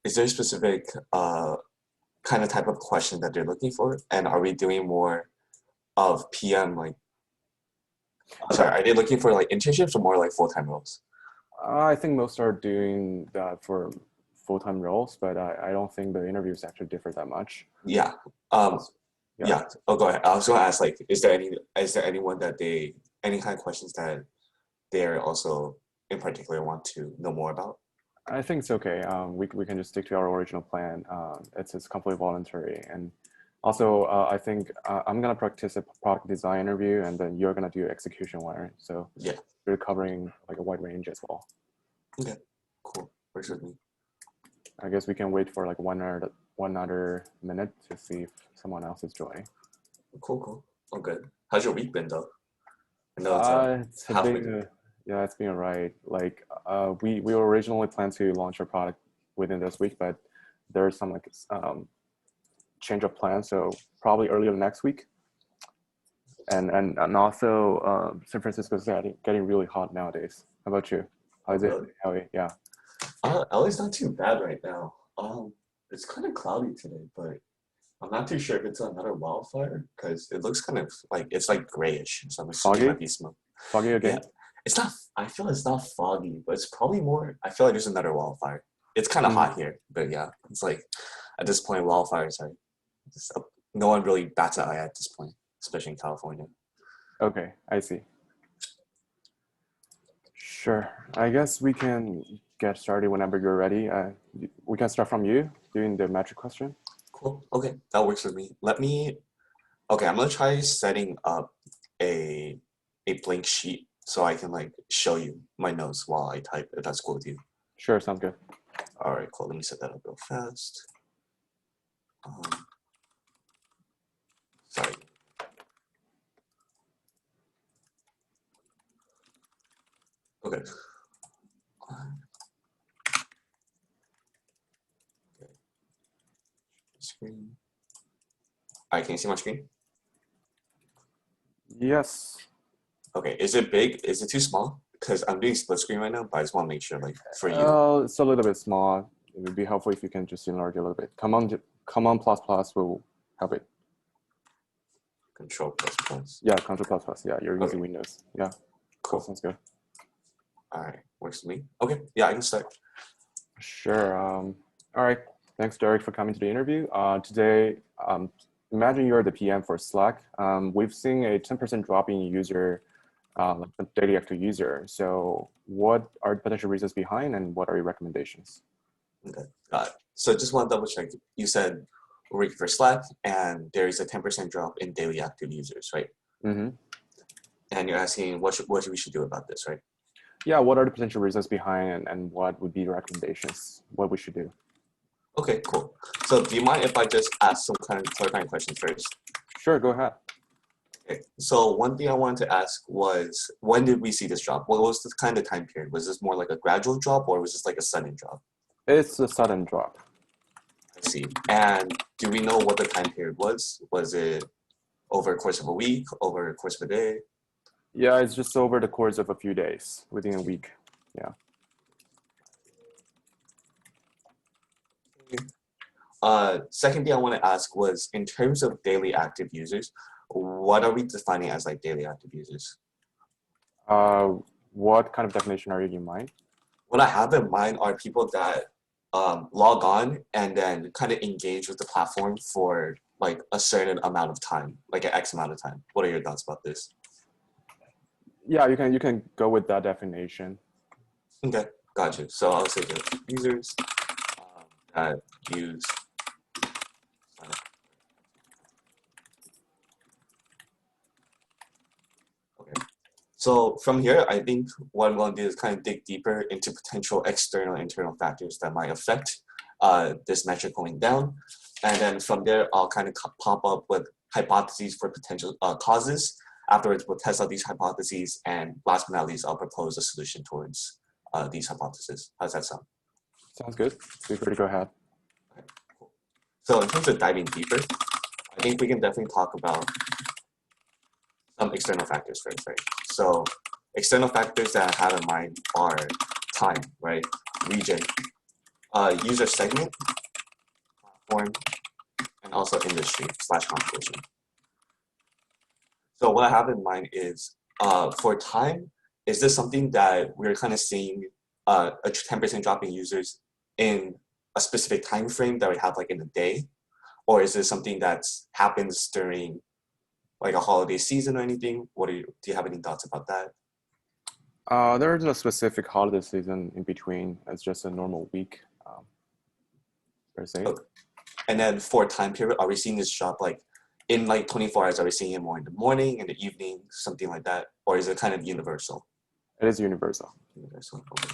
is there a specific kind of type of question that they're looking for? And are we doing more of PM like sorry, are they looking for like internships or more like full-time roles? I think most are doing that for full-time roles, but I don't think the interviews actually differ that much. Yeah. Um, Also, yeah, yeah. Oh, go ahead. I was gonna ask like, is there anyone that any kind of questions that they're also in particular want to know more about? I think it's okay. We can just stick to our original plan. It's completely voluntary, and also I think I'm gonna practice a product design interview, and then you're gonna do execution one, right? So Yeah. you're covering like a wide range as well. Okay. Cool. Works with me. I guess we can wait for like one other minute to see if someone else is joining. Cool. Cool. Oh, good. How's your week been though? I know it's It's halfway through. been yeah, it's been all right. Like we originally planned to launch our product within this week, but there's some like change of plan, so probably earlier next week. And also San Francisco's getting really hot nowadays. How about you? Oh, How's it? really? Yeah. LA's not too bad right now. It's kind of cloudy today, but I'm not too sure if it's another wildfire because it looks kind of like it's like grayish, so I'm assuming it Foggy? might be smoke. Foggy Yeah, again? it's not. I feel it's not foggy, but it's probably more. I feel like there's another wildfire. It's kind of Mm, hot here, but yeah, it's like at this point, wildfires are just, no one really bats an eye at this point, especially in California. okay, I see. Sure. I guess we can get started whenever you're ready. We can start from you doing the metric question. Cool. Okay, that works with me. Let me. Okay, I'm gonna try setting up a a blank sheet so I can like show you my notes while I type. If that's cool with you. Sure, sounds good. All right, cool. Let me set that up real fast. Um, sorry. Okay. Okay. Screen. All right, can you see my screen? Yes. Okay. Is it big? Is it too small? Because I'm doing split screen right now, but I just want to make sure, like, for you. It's a little bit small. It would be helpful if you can just enlarge it a little bit. Come on plus plus will help it. Control plus plus. Yeah, Control plus plus. Yeah, you're using Okay. Windows. Yeah, cool. Cool. Sounds good. All right. Works for me. Okay. Yeah, I can start. Sure. All right. Thanks, Derek, for coming to the interview. Today, imagine you're the PM for Slack. We've seen a 10% drop in user, like the daily active user. So what are the potential reasons behind and what are your recommendations? Okay. Got it. So just want to double check. You said we're working for Slack, and there is a 10% drop in daily active users, right? Mm-hmm. And you're asking what we should do about this, right? Yeah, what are the potential reasons behind and what would be the recommendations? What we should do? Okay, cool. So do you mind if I just ask some kind of clarifying questions first? Sure, go ahead. Okay. So one thing I wanted to ask was, when did we see this drop? What was the kind of time period? Was this more like a gradual drop, or was this like a sudden drop? It's a sudden drop. I see. And do we know what the time period was? Was it over a course of a week, over a course of a day? Yeah, it's just over the course of a few days, within a week. Yeah. Second thing I want to ask was, in terms of daily active users, what are we defining as like daily active users? Uh, what kind of definition are you in mind? What I have in mind are people that log on and then kind of engage with the platform for like a certain amount of time, like an X amount of time. What are your thoughts about this? Yeah, you can go with that definition. Okay, gotcha. So I'll say the users that use. Okay. So from here, I think what I'm going to do is kind of dig deeper into potential external and internal factors that might affect this metric going down. And then from there, I'll kind of pop up with hypotheses for potential causes. Afterwards, we'll test out these hypotheses. And last but not least, I'll propose a solution towards these hypotheses. How does that sound? Sounds good. Feel free to go ahead. Okay, cool. So in terms of diving deeper, I think we can definitely talk about some external factors first, right? So external factors that I have in mind are time, right? Region, user segment, platform, and also industry/competition. So what I have in mind is for time, is this something that we're kind of seeing a 10% drop in users in a specific time frame that we have like in a day? Or is this something that happens during like a holiday season or anything? Do you have any thoughts about that? There is a specific holiday season in between. It's just a normal week, per se. Okay. And then for time period, are we seeing this drop like in like 24 hours? Are we seeing it more in the morning, in the evening, something like that? Or is it kind of universal? It is universal. Universal, okay.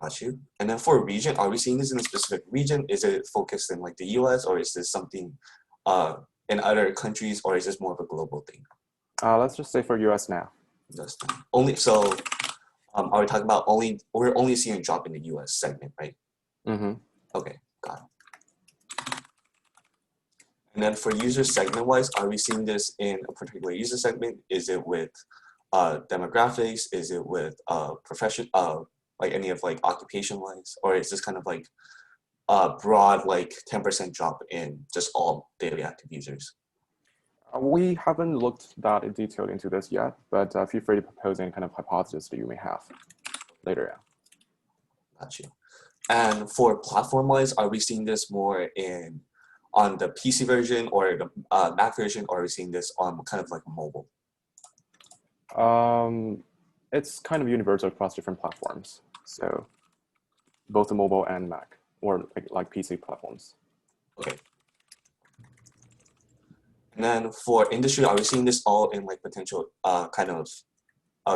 Got you. And then for region, are we seeing this in a specific region? Is it focused in like the US, or is this something in other countries, or is this more of a global thing? Let's just say for US now. Just only so are we talking about we're only seeing a drop in the US segment, right? Mm-hmm. Okay, got it. And then for user segment wise, are we seeing this in a particular user segment? Is it with demographics? Is it with profession, like any of like occupation wise? Or is this kind of like a broad like 10% drop in just all daily active users? We haven't looked that in detail into this yet, but feel free to propose any kind of hypothesis that you may have later. Got you. And for platform-wise, are we seeing this more on the PC version or the Mac version, or are we seeing this on kind of like mobile? It's kind of universal across different platforms. So both the mobile and Mac, or like PC platforms. Okay. And then for industry, are we seeing this all in like potential kind of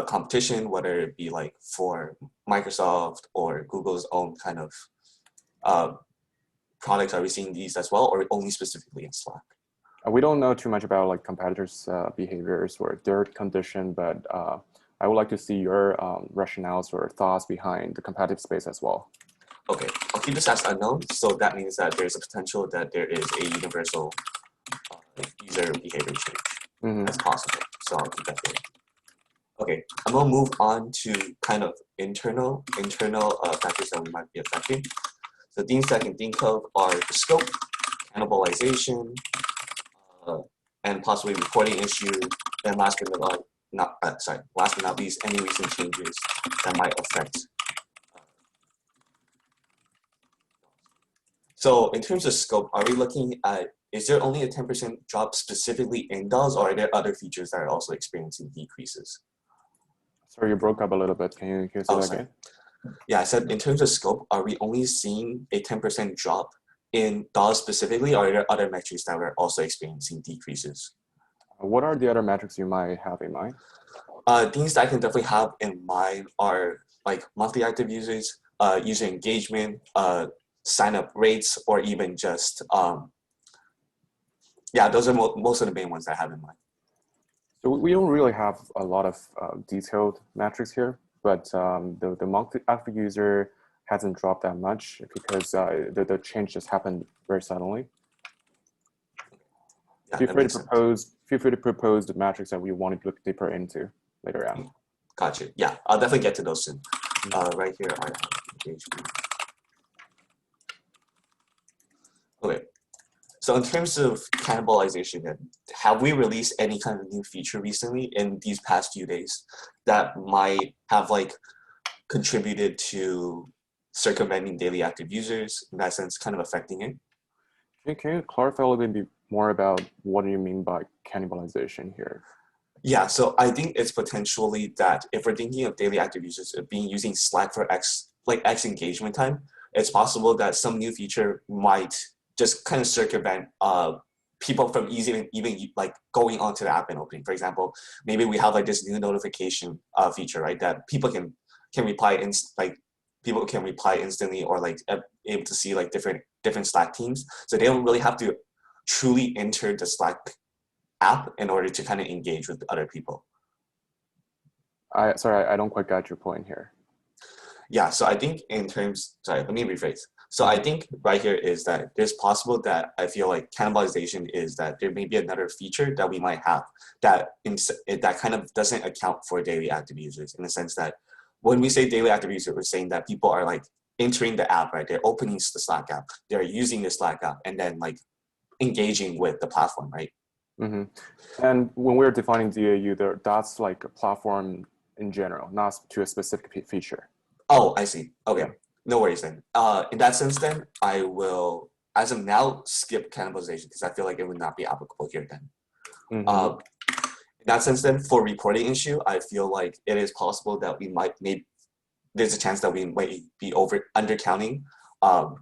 competition, whether it be like for Microsoft or Google's own kind of products? Are we seeing these as well, or only specifically in Slack? We don't know too much about like competitors' behaviors or their condition, but I would like to see your rationales or thoughts behind the competitive space as well. Okay, I'll keep this as unknown. So that means that there's a potential that there is a universal user behavior change that's possible. So I'll keep that there. Okay, I'm gonna move on to kind of internal factors that we might be affecting. So things that I can think of are the scope, cannibalization, and possibly reporting issue, and last but not least, any recent changes that might affect. So in terms of scope, are we looking at, is there only a 10% drop specifically in DAOs, or are there other features that are also experiencing decreases? Sorry, you broke up a little bit. Can you say that again? Yeah, I said in terms of scope, are we only seeing a 10% drop in DAOs specifically, or are there other metrics that we're also experiencing decreases? What are the other metrics you might have in mind? Things that I can definitely have in mind are like monthly active users, user engagement, sign-up rates, or even just, yeah, those are most of the main ones that I have in mind. So we don't really have a lot of detailed metrics here, but the monthly active user hasn't dropped that much because the change just happened very suddenly. Yeah, feel free to propose the metrics that we want to look deeper into later on. Gotcha. Yeah, I'll definitely get to those soon. Right here, I have engagement. Okay. So in terms of cannibalization, then, have we released any kind of new feature recently in these past few days that might have like contributed to circumventing daily active users, in that sense, kind of affecting it? Can you clarify a little bit more about what do you mean by cannibalization here? Yeah, so I think it's potentially that if we're thinking of daily active users being using Slack for X engagement time, it's possible that some new feature might just kind of circumvent people from even like going onto the app and opening. For example, maybe we have like this new notification feature, right? That people can reply people can reply instantly, or like able to see like different Slack teams. So they don't really have to truly enter the Slack app in order to kind of engage with other people. Sorry, I don't quite get your point here. Yeah, so I think let me rephrase. So I think right here is that there's possible that I feel like cannibalization is that there may be another feature that we might have that kind of doesn't account for daily active users, in the sense that when we say daily active user, we're saying that people are like entering the app, right? They're opening the Slack app, they're using the Slack app, and then like engaging with the platform, right? Mm-hmm. And when we're defining DAU, that's like a platform in general, not to a specific feature. Oh, I see. Okay, Yeah. no worries then. In that sense, then I will, as of now, skip cannibalization because I feel like it would not be applicable here then. Mm-hmm. In that sense, then for reporting issue, I feel like it is possible that we might maybe there's a chance that we might be undercounting the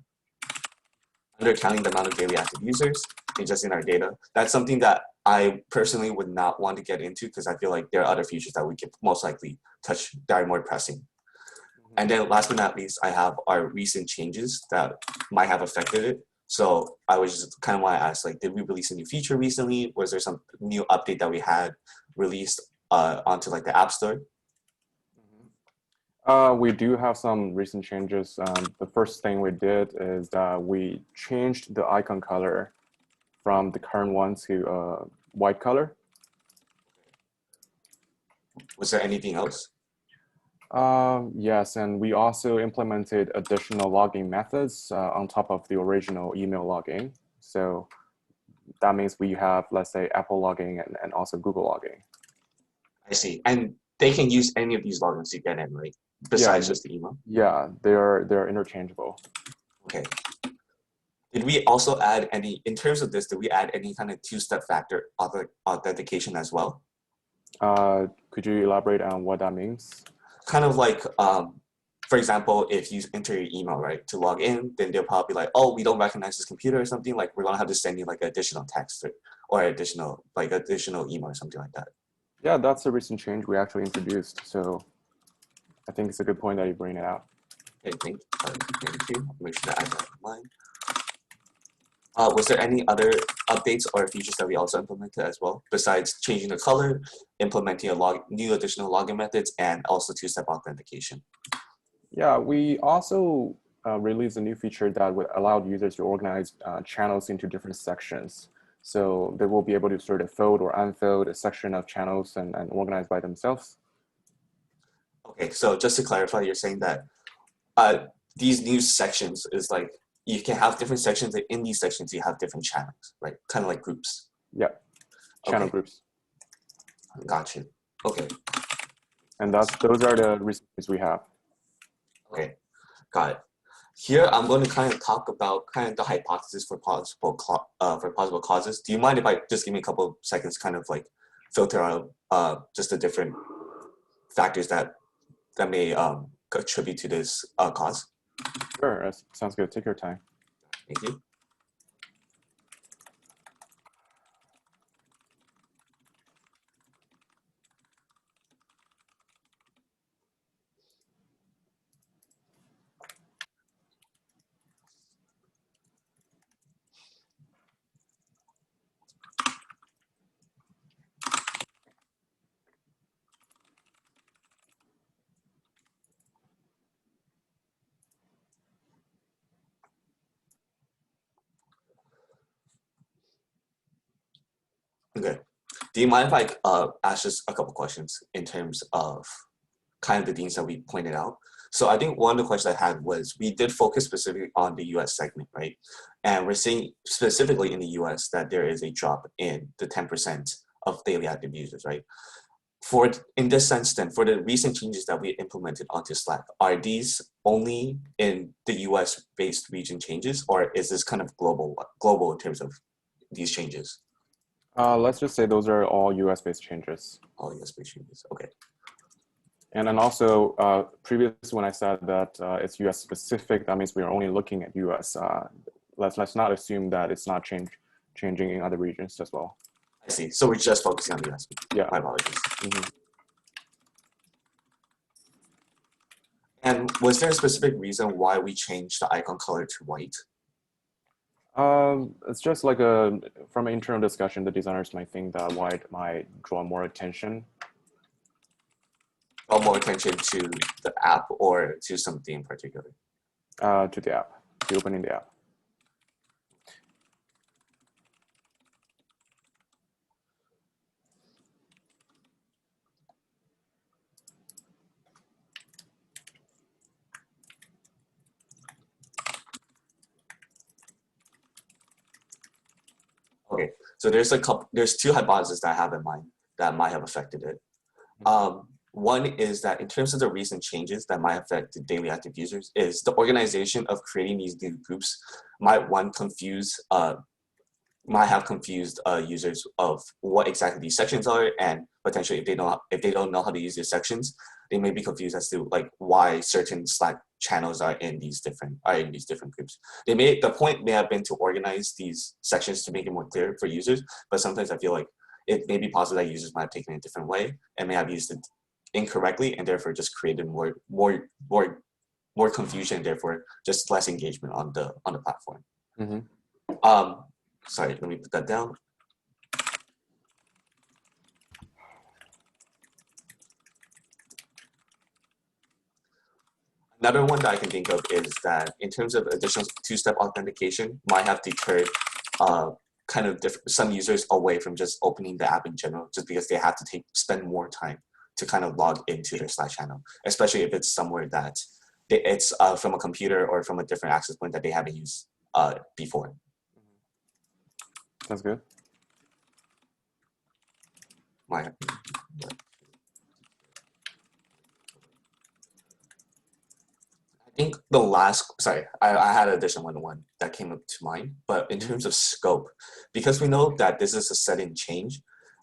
amount of daily active users just in our data. That's something that I personally would not want to get into because I feel like there are other features that we could most likely touch that are more pressing. And then last but not least, I have our recent changes that might have affected it. So I was just kind of want to ask, like, did we release a new feature recently? Was there some new update that we had released onto like the App Store? We do have some recent changes. The first thing we did is that we changed the icon color from the current one to white color. Was there anything else? Yes, and we also implemented additional logging methods on top of the original email logging. So that means we have, let's say, Apple logging and also Google logging. I see. And they can use any of these logins to get in, right? Besides just the email? Yeah, they're interchangeable. Okay. Did we also add any, in terms of this, did we add any kind of two-step factor authentication as well? Could you elaborate on what that means? Kind of like, for example, if you enter your email, right, to log in, then they'll probably be like, oh, we don't recognize this computer or something. Like, we're going to have to send you like additional text or additional email or something like that. Yeah, that's a recent change we actually introduced. So I think it's a good point that you bring it out. Okay, thank you. I'll make sure that I got in line. Was there any other updates or features that we also implemented as well, besides changing the color, implementing new additional login methods, and also two-step authentication? Yeah, we also released a new feature that would allow users to organize channels into different sections. So they will be able to sort of fold or unfold a section of channels and organize by themselves. Okay, so just to clarify, you're saying that these new sections is like you can have different sections, and in these sections you have different channels, right? Kind of like groups. Yeah, channel groups. Got you. Okay. And those are the results we have. Okay, got it. Here I'm going to kind of talk about kind of the hypothesis for possible causes. Do you mind if I just give me a couple of seconds, kind of like filter out just the different factors that may contribute to this cause? Sure, that sounds good. Take your time. Thank you. Okay. Do you mind if I ask just a couple questions in terms of kind of the things that we pointed out? So I think one of the questions I had was we did focus specifically on the US segment, right? And we're seeing specifically in the US that there is a drop in the 10% of daily active users, right? In this sense then, for the recent changes that we implemented onto Slack, are these only in the US based region changes, or is this kind of global in terms of these changes? Let's just say those are all US-based changes. All US-based changes, okay. And then also, previously when I said that it's US specific, that means we are only looking at US. Let's not assume that it's not changing in other regions as well. I see. So we're just focusing on the US. Yeah. My apologies. Mm-hmm. And was there a specific reason why we changed the icon color to white? It's just like from an internal discussion, the designers might think that white might draw more attention. Draw more attention to the app or to something in particular? To the app, to opening the app. Okay, so there's two hypotheses that I have in mind that might have affected it. One is that in terms of the recent changes that might affect the daily active users is the organization of creating these new groups might have confused users of what exactly these sections are, and potentially if they don't know how to use these sections, they may be confused as to like why certain Slack channels are in these different groups. The point may have been to organize these sections to make it more clear for users, but sometimes I feel like it may be possible that users might have taken it a different way and may have used it incorrectly, and therefore just created more confusion, therefore just less engagement on the platform. Mm-hmm. Sorry, let me put that down. Another one that I can think of is that in terms of additional two-step authentication might have deterred some users away from just opening the app in general, just because they have to spend more time to kind of log into their Slack channel, especially if it's somewhere that it's from a computer or from a different access point that they haven't used before. Sounds good. I think I had an additional one that came up to mind, but in terms of scope, because we know that this is a setting change,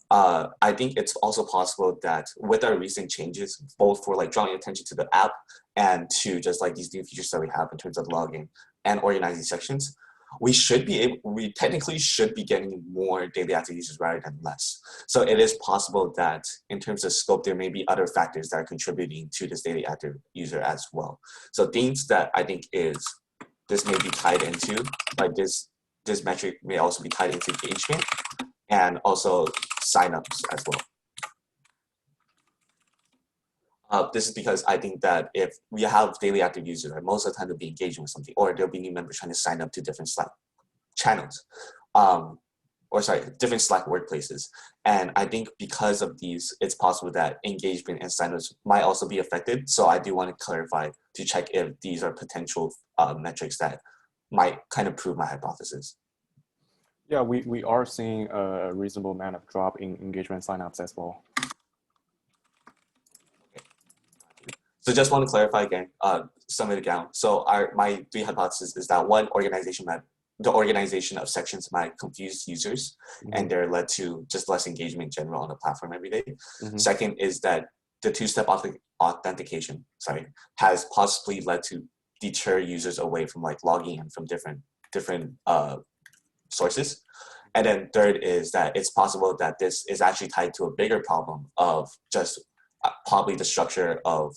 I think it's also possible that with our recent changes, both for like drawing attention to the app and to just like these new features that we have in terms of logging and organizing sections, we technically should be getting more daily active users rather than less. So it is possible that in terms of scope, there may be other factors that are contributing to this daily active user as well. So things that I think this may be tied into, like this metric may also be tied into engagement and also signups as well. This is because I think that if we have daily active users, right, most of the time they'll be engaging with something, or there'll be new members trying to sign up to different Slack channels, different Slack workplaces. And I think because of these, it's possible that engagement and signups might also be affected. So I do want to clarify to check if these are potential metrics that might kind of prove my hypothesis. Yeah, we are seeing a reasonable amount of drop in engagement signups as well. So just want to clarify again, sum it down. So my three hypotheses is that one, the organization of sections might confuse users, and they're led to just less engagement in general on the platform every day. Second is that the two-step authentication, has possibly led to deter users away from like logging in from different sources. And then third is that it's possible that this is actually tied to a bigger problem of just probably the structure of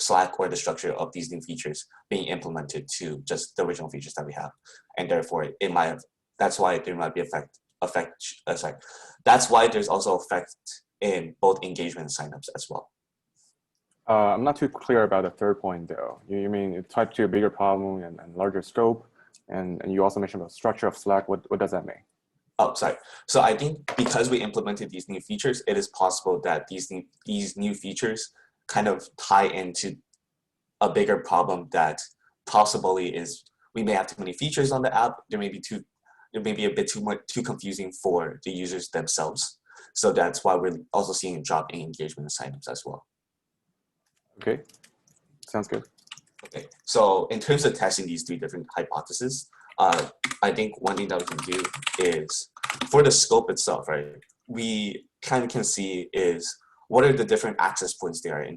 Slack or the structure of these new features being implemented to just the original features that we have, and therefore it might have. That's why there might be That's why there's also effect in both engagement and signups as well. I'm not too clear about the third point though. You mean it's tied to a bigger problem and larger scope, and you also mentioned the structure of Slack. What does that mean? Oh, sorry. So I think because we implemented these new features, it is possible that these new features kind of tie into a bigger problem that possibly is we may have too many features on the app. There may be a bit too confusing for the users themselves. So that's why we're also seeing a drop in engagement and signups as well. Okay, sounds good. Okay, so in terms of testing these three different hypotheses, I think one thing that we can do is for the scope itself, right? We kind of can see is what are the different access points they are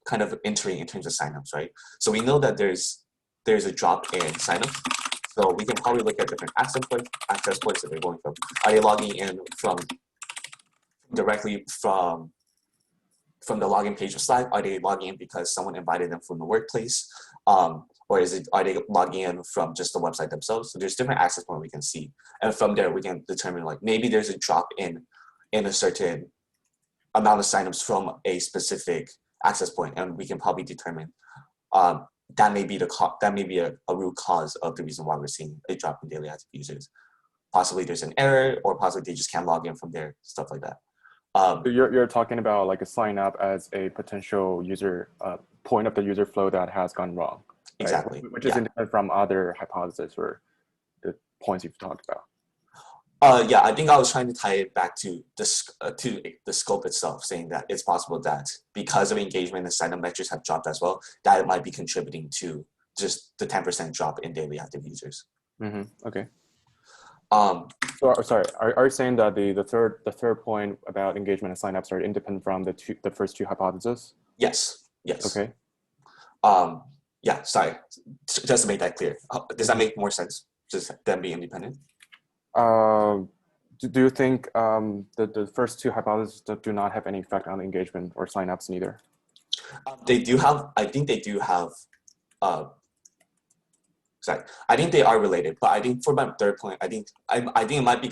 kind of entering in terms of signups, right? So we know that there's a drop in signups. So we can probably look at different access points that they're going from. Are they logging in directly from the login page of Slack? Are they logging in because someone invited them from the workplace? Or are they logging in from just the website themselves? So there's different access points we can see. And from there, we can determine like maybe there's a drop in a certain amount of signups from a specific access point, and we can probably determine that may be a root cause of the reason why we're seeing a drop in daily active users. Possibly there's an error, or possibly they just can't log in from there, stuff like that. You're talking about like a sign up as a potential user point of the user flow that has gone wrong. Right? Exactly. Which is independent from other hypotheses or the points you've talked about. Yeah, I think I was trying to tie it back to the scope itself, saying that it's possible that because of engagement and sign-up metrics have dropped as well, that it might be contributing to just the 10% drop in daily active users. Okay. Um, So, sorry, are you saying that the third point about engagement and signups are independent from the first two hypotheses? yes, yes. Okay. Yeah, sorry, just to make that clear. Does that make more sense? Just them being independent? Do you think the first two hypotheses do not have any effect on engagement or signups neither? They do have, I think they do have, sorry, I think they are related, but I think for my third point, I think it might be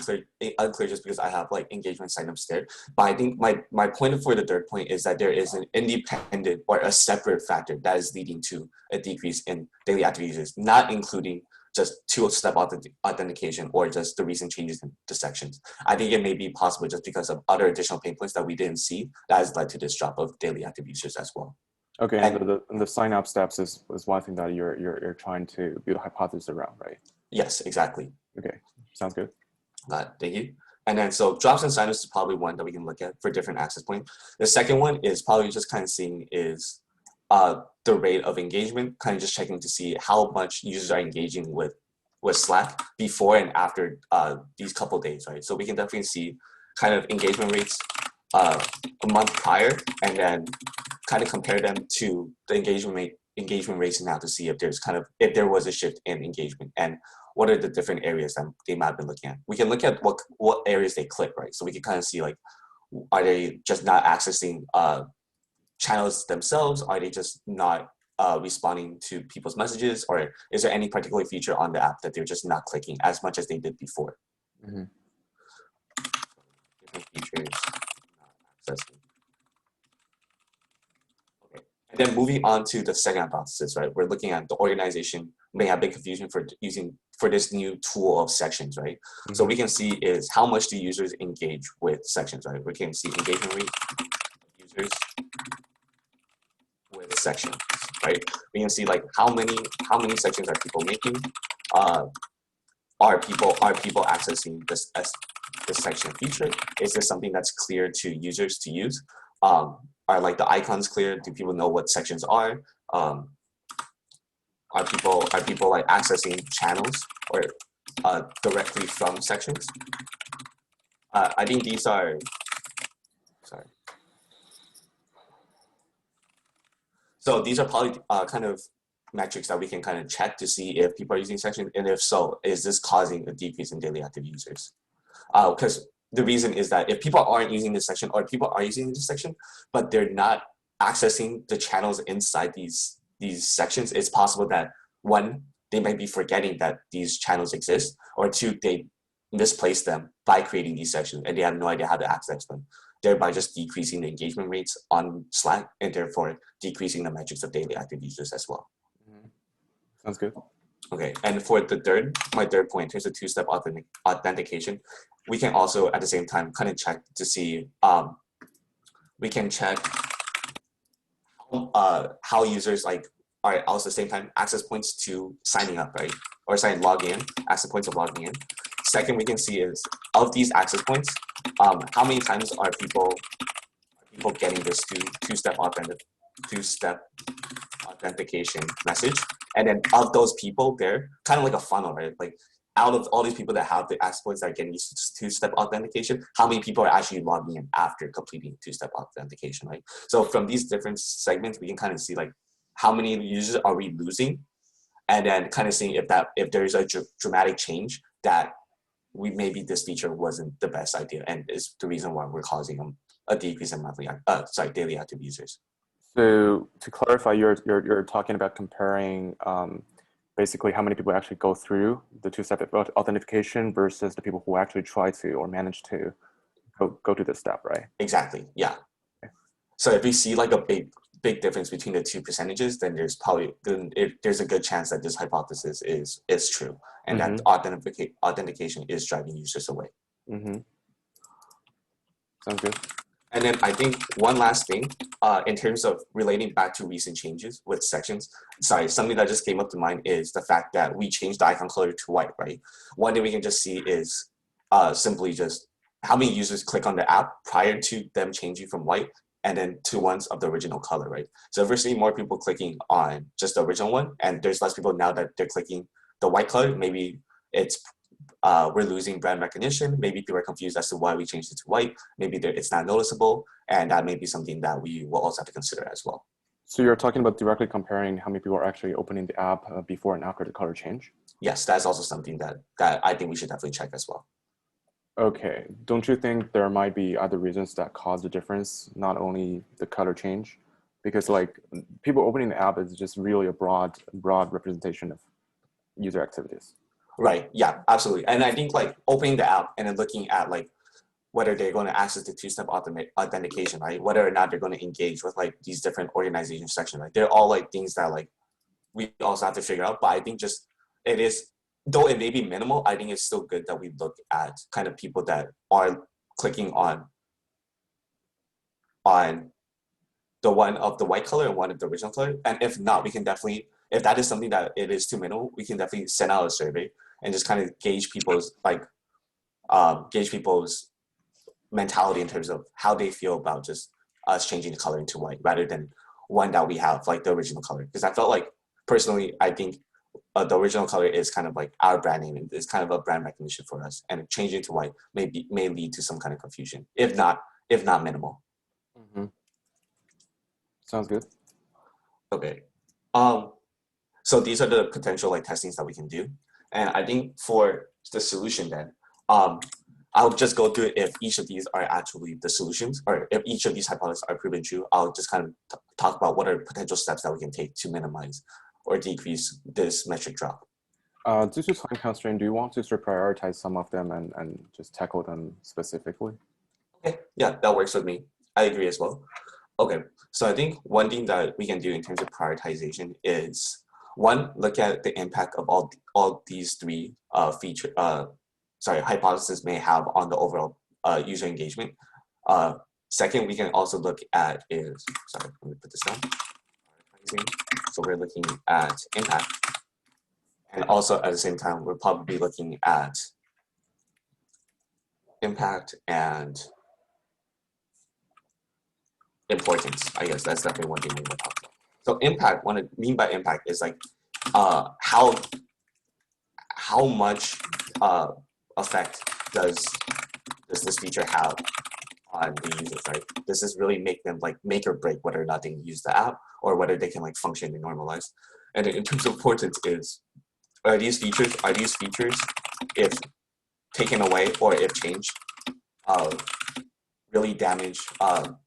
unclear just because I have like engagement signups there. But I think my point for the third point is that there is an independent or a separate factor that is leading to a decrease in daily active users, not including just two-step authentication or just the recent changes in the sections. I think it may be possible just because of other additional pain points that we didn't see that has led to this drop of daily active users as well. Okay, and the sign up steps is one thing that you're trying to build a hypothesis around, right? Yes, exactly. Okay, sounds good. Thank you. And then so drops and signups is probably one that we can look at for different access points. The second one is probably just kind of seeing is the rate of engagement, kind of just checking to see how much users are engaging with Slack before and after these couple days, right? So we can definitely see kind of engagement rates a month prior, and then kind of compare them to the engagement rates now to see if there was a shift in engagement and what are the different areas that they might have been looking at. We can look at what areas they click, right? So we can kind of see like, are they just not accessing channels themselves? Are they just not responding to people's messages? Or is there any particular feature on the app that they're just not clicking as much as they did before? Different features not accessing. Okay. And then moving on to the second hypothesis, right? We're looking at the organization may have been confusion for this new tool of sections, right? So we can see is how much do users engage with sections, right? We can see engagement rate of users with sections, right? We can see like how many sections are people making? Are people accessing this section feature? Is this something that's clear to users to use? Are like the icons clear? Do people know what sections are? Are people like accessing channels or directly from sections? I think these are, sorry. So these are probably kind of metrics that we can kind of check to see if people are using sections, and if so, is this causing a decrease in daily active users? Because the reason is that if people aren't using this section, or people are using this section, but they're not accessing the channels inside these sections, it's possible that one, they might be forgetting that these channels exist, or two, they misplace them by creating these sections and they have no idea how to access them, thereby just decreasing the engagement rates on Slack and therefore decreasing the metrics of daily active users as well. Sounds good. Okay, and for my third point, in terms of two-step authentication, we can also at the same time kind of check to see, we can check how users like are also at the same time access points to signing up, right? Or logging in, access points of logging in. Second, we can see is of these access points, how many times are people getting this two-step authentication message, and then of those people, they're kind of like a funnel, right? Like out of all these people that have the access points that are getting these two-step authentication, how many people are actually logging in after completing two-step authentication, right? So from these different segments, we can kind of see like how many users are we losing, and then kind of seeing if there's a dramatic change that maybe this feature wasn't the best idea and is the reason why we're causing a decrease in daily active users. So to clarify, you're talking about comparing basically how many people actually go through the two-step authentication versus the people who actually try to or manage to go to this step, right? Exactly. Yeah. Okay. So if we see like a big difference between the two percentages, then there's a good chance that this hypothesis is true, and that authentication is driving users away. Sounds good. And then I think one last thing, in terms of relating back to recent changes with sections, something that just came up to mind is the fact that we changed the icon color to white, right? One thing we can just see is simply just how many users click on the app prior to them changing from white and then to ones of the original color, right? So if we're seeing more people clicking on just the original one, and there's less people now that they're clicking the white color, maybe it's we're losing brand recognition. Maybe people are confused as to why we changed it to white. Maybe it's not noticeable, and that may be something that we will also have to consider as well. So you're talking about directly comparing how many people are actually opening the app before and after the color change? Yes, that's also something that I think we should definitely check as well. Okay, don't you think there might be other reasons that cause the difference, not only the color change? Because like people opening the app is just really a broad representation of user activities. Right, yeah, absolutely. And I think like opening the app and then looking at like whether they're going to access the two-step authentication, right? Whether or not they're going to engage with like these different organization sections, right? They're all like things that like we also have to figure out. But I think just it is, though it may be minimal, I think it's still good that we look at kind of people that are clicking on the one of the white color and one of the original color. And if not, we can definitely, if that is something that it is too minimal, we can definitely send out a survey and just kind of gauge people's mentality in terms of how they feel about just us changing the color into white rather than one that we have like the original color. Because I felt like personally, I think the original color is kind of like our brand name and it's kind of a brand recognition for us, and changing to white may lead to some kind of confusion, if not minimal. Mm-hmm. Sounds good. Okay. So these are the potential like testings that we can do, and I think for the solution then, I'll just go through if each of these are actually the solutions, or if each of these hypotheses are proven true. I'll just kind of talk about what are potential steps that we can take to minimize or decrease this metric drop. Due to time constraint, do you want to sort of prioritize some of them and just tackle them specifically? Okay, yeah, that works with me. I agree as well. Okay, so I think one thing that we can do in terms of prioritization is one, look at the impact of all these three hypotheses may have on the overall user engagement. Second, we can also look at let me put this down. So we're looking at impact. And also at the same time, we're probably looking at impact and importance. I guess that's definitely one thing we will talk about. So impact, what I mean by impact is like how much effect does this feature have on the users, right? Does this really make them like make or break whether or not they can use the app or whether they can like function and normalize? And in terms of importance is, are these features, if taken away or if changed, really damage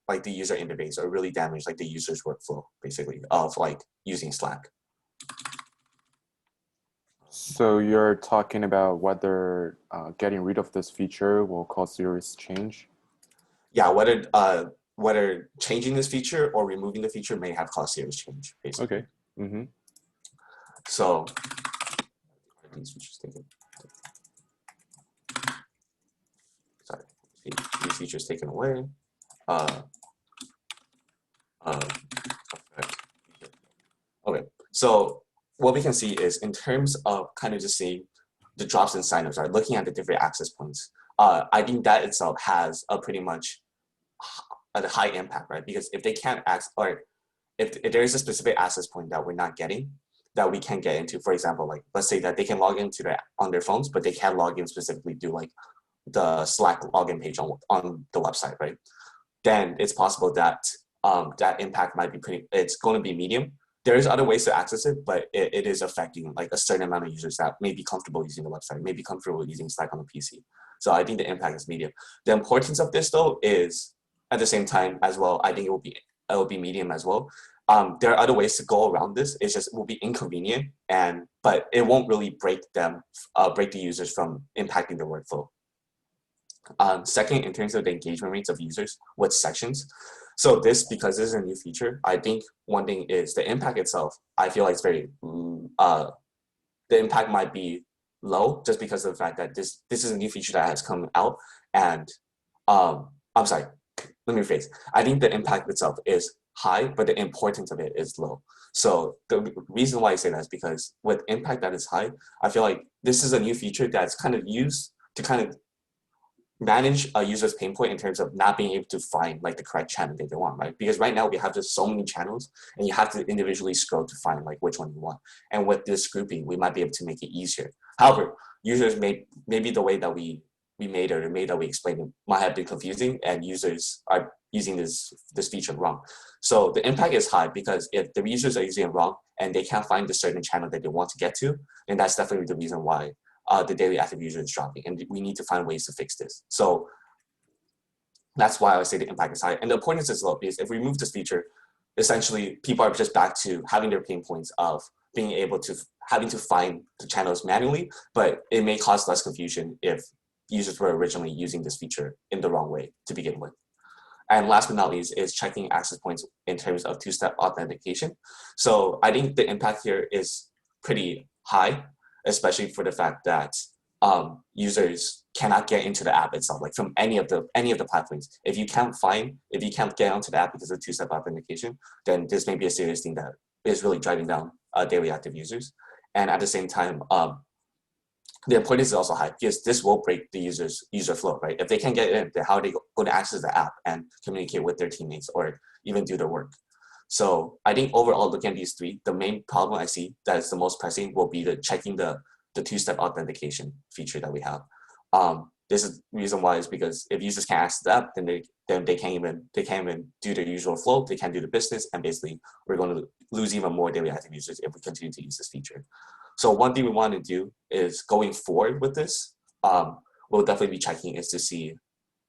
like the user interface or really damage like the user's workflow, basically, of like using Slack. So you're talking about whether getting rid of this feature will cause serious change? Yeah, whether changing this feature or removing the feature may have caused serious change, basically. Okay. Mm-hmm. So these features taken. Sorry, these features taken away. Okay, so what we can see is in terms of kind of just seeing the drops in signups, right? Looking at the different access points, I think that itself has a pretty much a high impact, right? Because if they can't access, or if there is a specific access point that we're not getting, that we can get into, for example, like let's say that they can log into on their phones, but they can't log in specifically to like the Slack login page on the website, right? Then it's possible that that impact might be it's going to be medium. There's other ways to access it, but it is affecting like a certain amount of users that may be comfortable using the website, may be comfortable using Slack on the PC. So I think the impact is medium. The importance of this though is at the same time as well, I think it will be medium as well. There are other ways to go around this. It's just, it will be inconvenient, but it won't really break the users from impacting their workflow. Second, in terms of the engagement rates of users with sections. So because this is a new feature, I think one thing is the impact itself. I feel like it's the impact might be low just because of the fact that this is a new feature that has come out. And I'm sorry, let me rephrase. I think the impact itself is high, but the importance of it is low. So the reason why I say that is because with impact that is high, I feel like this is a new feature that's kind of used to kind of manage a user's pain point in terms of not being able to find like the correct channel that they want, right? Because right now we have just so many channels and you have to individually scroll to find like which one you want. And with this grouping, we might be able to make it easier. However, users maybe the way that we made it or the way that we explained it might have been confusing and users are using this feature wrong. So the impact is high because if the users are using it wrong and they can't find the certain channel that they want to get to, then that's definitely the reason why the daily active user is dropping, and we need to find ways to fix this. So that's why I would say the impact is high. And the importance is low because if we remove this feature, essentially people are just back to having their pain points of being able to having to find the channels manually, but it may cause less confusion if users were originally using this feature in the wrong way to begin with. And last but not least is checking access points in terms of two-step authentication. So I think the impact here is pretty high, especially for the fact that users cannot get into the app itself, like from any of the platforms. If you can't get onto the app because of two-step authentication, then this may be a serious thing that is really driving down daily active users. And at the same time, the importance is also high because this will break the user flow, right? If they can't get in, then how are they going to access the app and communicate with their teammates or even do their work? So I think overall, looking at these three, the main problem I see that is the most pressing will be the checking the two-step authentication feature that we have. This is the reason why is because if users can't access the app, then they can't even do their usual flow. They can't do the business, and basically we're going to lose even more daily active users if we continue to use this feature. So one thing we want to do is going forward with this, we'll definitely be checking is to see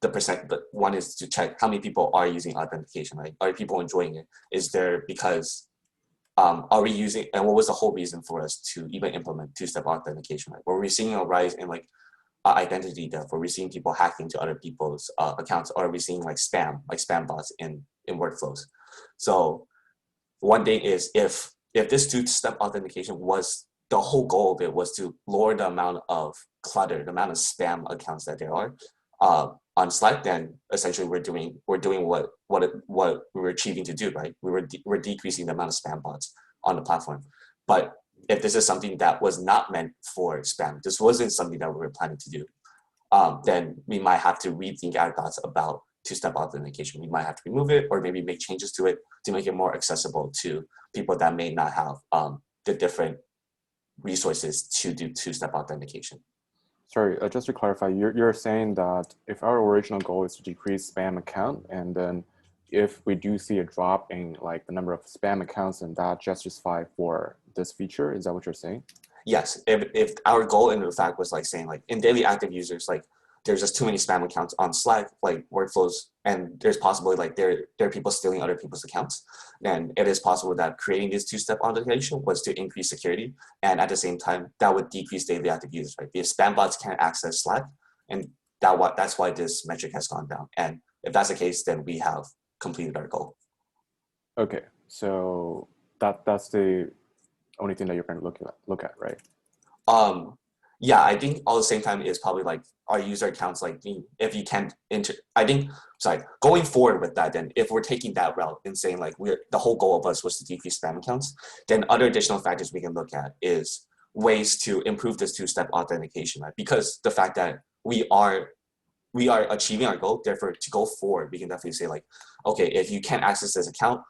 the percent, but one is to check how many people are using authentication, right? Are people enjoying it? Is there because are we using, and what was the whole reason for us to even implement two-step authentication, right? Were we seeing a rise in like identity theft? Were we seeing people hacking to other people's accounts? Or are we seeing like spam bots in workflows? So one thing is if this two-step authentication was, the whole goal of it was to lower the amount of clutter, the amount of spam accounts that there are on Slack, then essentially we're doing what we were achieving to do, right? We're decreasing the amount of spam bots on the platform. But if this is something that was not meant for spam, this wasn't something that we were planning to do, then we might have to rethink our thoughts about two-step authentication. We might have to remove it or maybe make changes to it to make it more accessible to people that may not have the different resources to do two-step authentication. Sorry, just to clarify, you're saying that if our original goal is to decrease spam account, and then if we do see a drop in like the number of spam accounts, and that justify for this feature, is that what you're saying? Yes, if our goal in fact was like saying like in daily active users, like there's just too many spam accounts on Slack, like workflows, and there's possibly like there are people stealing other people's accounts, then it is possible that creating this two-step authentication was to increase security, and at the same time that would decrease daily active users, right? Because spam bots can't access Slack, and that's why this metric has gone down. And if that's the case, then we have completed our goal. Okay, so that's the only thing that you're going to look at, right? Yeah, I think all the same time is probably like our user accounts, like if you can't going forward with that, then if we're taking that route and saying like the whole goal of us was to decrease spam accounts, then other additional factors we can look at is ways to improve this two-step authentication, right? Because the fact that we are achieving our goal, therefore to go forward, we can definitely say like, okay, if you can't access this account,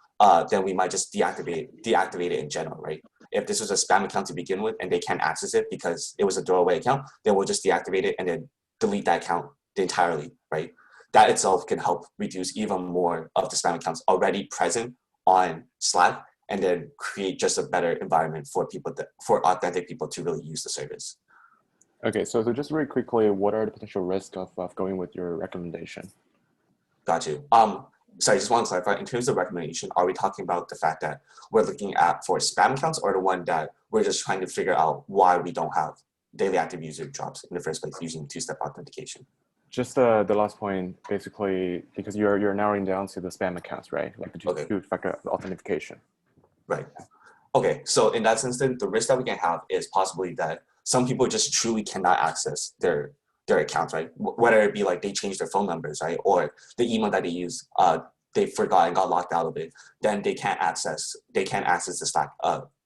then we might just deactivate it in general, right? If this was a spam account to begin with and they can't access it because it was a throwaway account, then we'll just deactivate it and then delete that account entirely, right? That itself can help reduce even more of the spam accounts already present on Slack, and then create just a better environment for authentic people to really use the service. Okay, so just very quickly, what are the potential risks of going with your recommendation? Got you. Sorry, I just want to clarify, in terms of recommendation, are we talking about the fact that we're looking at for spam accounts, or the one that we're just trying to figure out why we don't have daily active user drops in the first place using two-step authentication? Just the last point, basically, because you're narrowing down to the spam accounts, right? Like the two-factor authentication. Right. Okay, so in that sense, then the risk that we can have is possibly that some people just truly cannot access their accounts, right? Whether it be like they changed their phone numbers, right? Or the email that they use, they forgot and got locked out of it, then they can't access the Slack,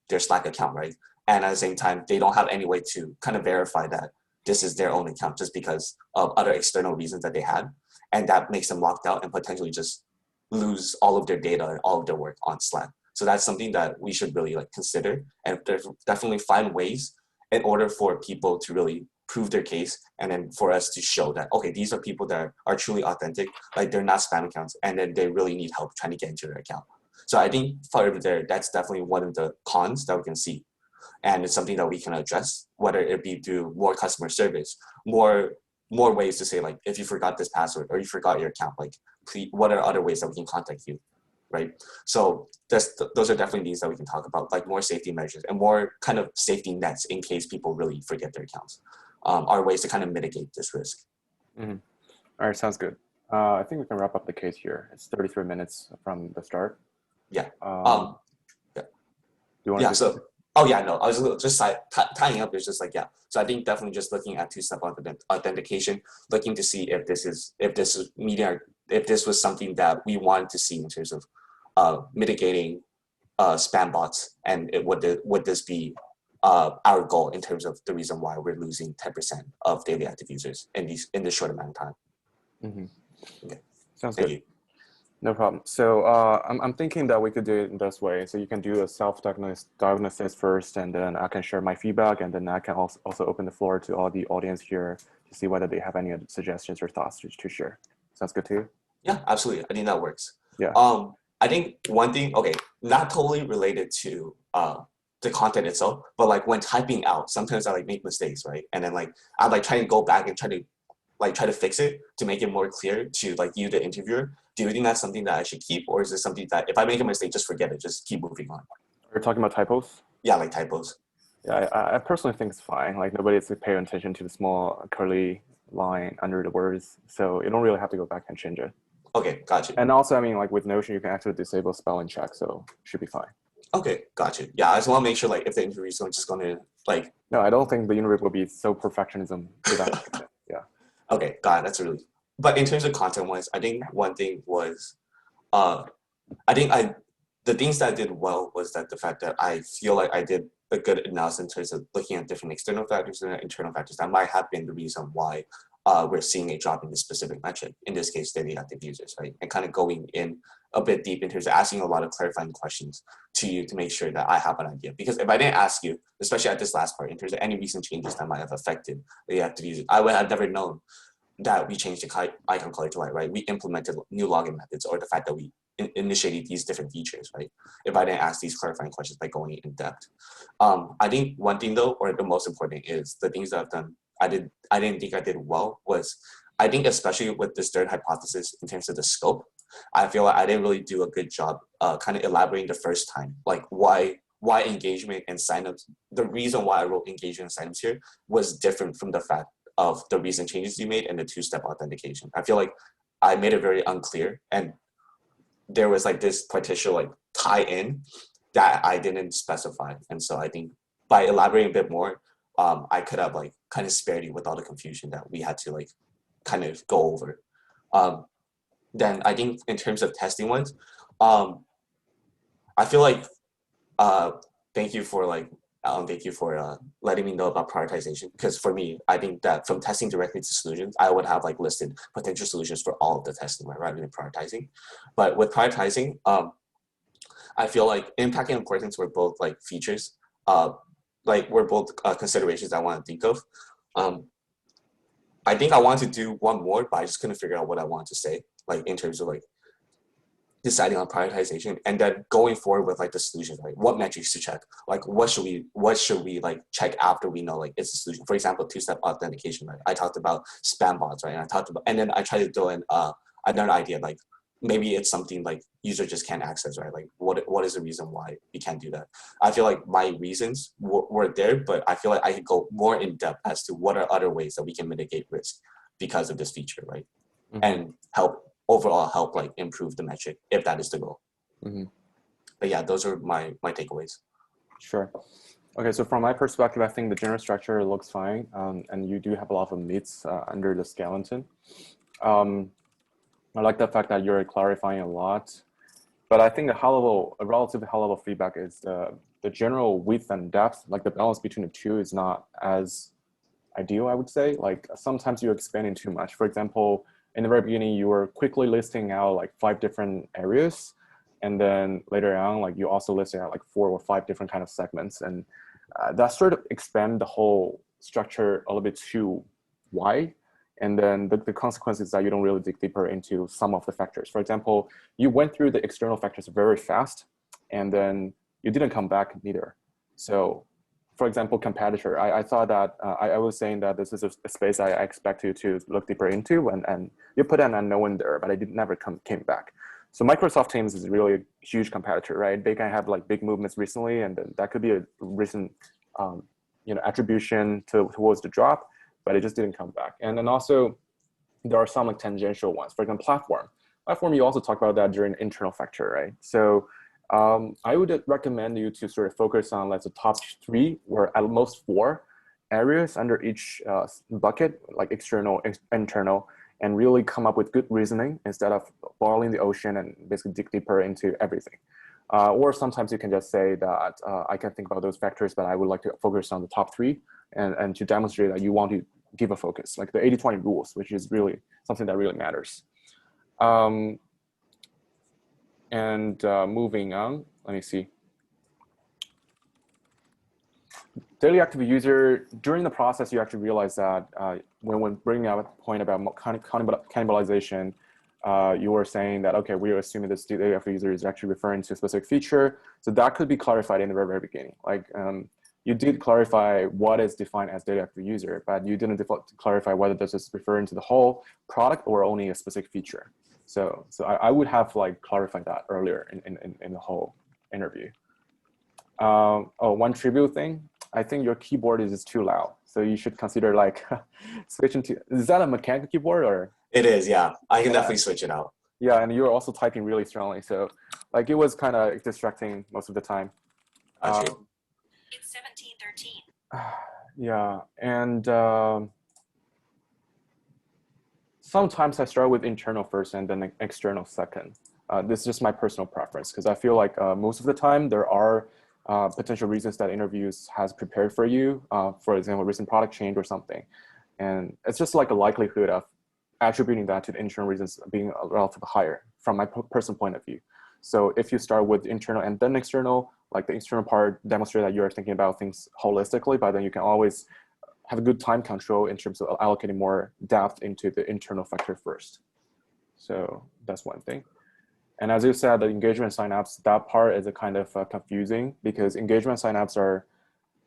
their Slack account, right? And at the same time, they don't have any way to kind of verify that this is their own account just because of other external reasons that they had. And that makes them locked out and potentially just lose all of their data and all of their work on Slack. So that's something that we should really like consider and definitely find ways in order for people to really prove their case, and then for us to show that, okay, these are people that are truly authentic, like they're not spam accounts, and then they really need help trying to get into their account. So I think part of there, that's definitely one of the cons that we can see. And it's something that we can address, whether it be through more customer service, more ways to say, like, if you forgot this password or you forgot your account, like, please, what are other ways that we can contact you, right? So those are definitely things that we can talk about, like more safety measures and more kind of safety nets in case people really forget their accounts, are ways to kind of mitigate this risk. Mm-hmm. All right, sounds good. I think we can wrap up the case here. It's 33 minutes from the start. Yeah. Yeah. Do you want to so, oh yeah, no, I was just tying up. It's just like, yeah. So I think definitely just looking at two-step authentication, looking to see if this was something that we wanted to see in terms of mitigating spam bots, and would this be our goal in terms of the reason why we're losing 10% of daily active users in this short amount of time. Mm-hmm. Okay. Sounds Thank good. you. No problem. So I'm thinking that we could do it in this way. So you can do a self-diagnosis first, and then I can share my feedback, and then I can also open the floor to all the audience here to see whether they have any suggestions or thoughts to share. Sounds good to you? Yeah, absolutely. I think that works. Yeah. I think one thing, okay, not totally related to the content itself, but like when typing out, sometimes I like make mistakes, right? And then like I like try to go back and try to fix it to make it more clear to like you, the interviewer. Do you think that's something that I should keep, or is it something that if I make a mistake, just forget it, just keep moving on? You're talking about typos? Yeah, like typos. Yeah, I personally think it's fine. Like nobody's paying attention to the small curly line under the words, so you don't really have to go back and change it. Okay, gotcha. And also, I mean, like with Notion, you can actually disable spelling check, so it should be fine. Okay, gotcha. Yeah, I just want to make sure, like, if the interview is just going to, like... No, I don't think the interview will be so perfectionism to that extent. Yeah. Okay, got it. That's really... But in terms of content-wise, I think one thing was... the things that I did well was that the fact that I feel like I did a good analysis in terms of looking at different external factors and internal factors that might have been the reason why we're seeing a drop in this specific metric, in this case, daily active users, right? And kind of going in a bit deep in terms of asking a lot of clarifying questions to you to make sure that I have an idea. Because if I didn't ask you, especially at this last part, in terms of any recent changes that might have affected the active users, I would have never known that we changed the icon color to white, right? We implemented new login methods, or the fact that we initiated these different features, right? If I didn't ask these clarifying questions by going in depth. I think one thing though, or the most important, is the things that I've done, I didn't think I did well was, I think especially with this third hypothesis in terms of the scope, I feel like I didn't really do a good job kind of elaborating the first time, like why engagement and signups, the reason why I wrote engagement and signups here was different from the fact of the recent changes you made and the two-step authentication. I feel like I made it very unclear, and there was like this potential like tie-in that I didn't specify. And so I think by elaborating a bit more, I could have like kind of spared you with all the confusion that we had to like kind of go over. Then I think in terms of testing ones, I feel like thank you for letting me know about prioritization, because for me, I think that from testing directly to solutions, I would have like listed potential solutions for all of the testing, right, rather than prioritizing. But with prioritizing, I feel like impact and importance were both like features, like were both considerations I want to think of. I think I wanted to do one more, but I just couldn't figure out what I wanted to say, like in terms of like deciding on prioritization, and then going forward with like the solutions, like what metrics to check, like what should we like check after we know like it's a solution. For example, two-step authentication, right? I talked about spam bots, right? And then I tried to throw in another idea, like maybe it's something like user just can't access, right? Like what is the reason why we can't do that? I feel like my reasons were there, but I feel like I could go more in depth as to what are other ways that we can mitigate risk because of this feature, right? Mm-hmm. And overall help like improve the metric if that is the goal. Mm-hmm. But yeah, those are my takeaways. Sure. Okay, so from my perspective, I think the general structure looks fine, and you do have a lot of meats under the skeleton. I like the fact that you're clarifying a lot, but I think a relatively high level feedback is the general width and depth, like the balance between the two is not as ideal, I would say. Like sometimes you're expanding too much. For example, in the very beginning, you were quickly listing out like 5 different areas. And then later on, like you also listed out like 4 or 5 different kind of segments. And that sort of expand the whole structure a little bit too wide. And then the consequence is that you don't really dig deeper into some of the factors. For example, you went through the external factors very fast, and then you didn't come back neither. So for example, competitor, I thought that I was saying that this is a space I expect you to look deeper into, and you put an unknown there, but I never came back. So Microsoft Teams is really a huge competitor, right? They can have like big movements recently, and then that could be a recent attribution towards the drop, but it just didn't come back. And then also there are some like tangential ones. For example, platform, you also talk about that during internal factor, right? So I would recommend you to sort of focus on like the top 3 or at most 4 areas under each bucket, like external, internal, and really come up with good reasoning instead of boiling the ocean and basically dig deeper into everything. Or sometimes you can just say that I can think about those factors, but I would like to focus on the top 3 and to demonstrate that you want to give a focus, like the 80-20 rules, which is really something that really matters. Moving on, let me see. Daily active user, during the process, you actually realize that when bringing up a point about cannibalization, you were saying that, okay, we are assuming this daily active user is actually referring to a specific feature. So that could be clarified in the very, very beginning. Like you did clarify what is defined as daily active user, but you didn't clarify whether this is referring to the whole product or only a specific feature. So I would have like clarified that earlier in the whole interview. One trivial thing, I think your keyboard is too loud. So you should consider like switching to, is that a mechanical keyboard or? It is, yeah. I can definitely switch it out. Yeah, and you're also typing really strongly. So like it was kind of distracting most of the time. It's 17:13. Yeah, and sometimes I start with internal first and then external second. This is just my personal preference because I feel like most of the time there are potential reasons that interviews has prepared for you, for example, recent product change or something. And it's just like a likelihood of attributing that to the internal reasons being relatively higher from my personal point of view. So if you start with internal and then external, like the external part demonstrate that you're thinking about things holistically, but then you can always have a good time control in terms of allocating more depth into the internal factor first. So that's one thing. And as you said, the engagement signups, that part is a kind of confusing because engagement signups are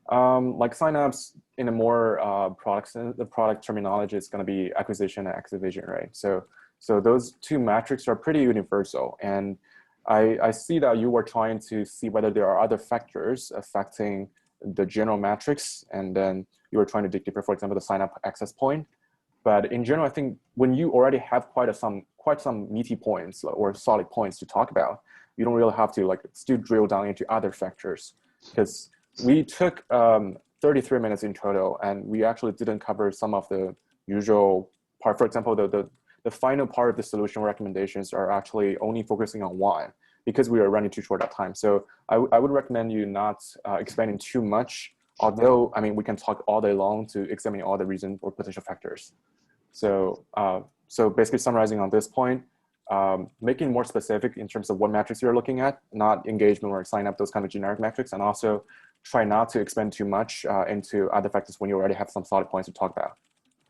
like signups in a more the product terminology is going to be acquisition and activation, right? So those 2 metrics are pretty universal. And I see that you were trying to see whether there are other factors affecting the general metrics, and then you were trying to dig deeper, for example, the sign up access point. But in general, I think when you already have quite some meaty points or solid points to talk about, you don't really have to like still drill down into other factors, because we took 33 minutes in total, and we actually didn't cover some of the usual part. For example, the final part of the solution recommendations are actually only focusing on one because we are running too short of time. So I would recommend you not expanding too much, although, I mean, we can talk all day long to examine all the reasons or potential factors. So basically summarizing on this point, making more specific in terms of what metrics you're looking at, not engagement or sign up, those kind of generic metrics, and also try not to expand too much into other factors when you already have some solid points to talk about.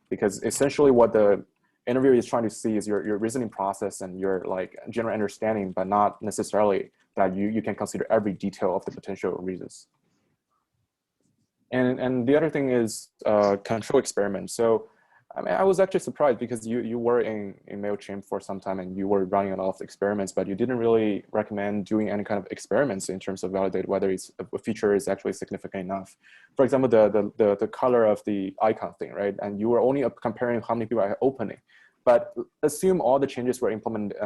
Because essentially what the interviewer is trying to see is your reasoning process and your like general understanding, but not necessarily that you can consider every detail of the potential reasons. And the other thing is control experiments. So I mean, I was actually surprised because you were in MailChimp for some time and you were running a lot of experiments, but you didn't really recommend doing any kind of experiments in terms of validate whether a feature is actually significant enough. For example, the color of the icon thing, right? And you were only comparing how many people are opening, but assume all the changes were implemented,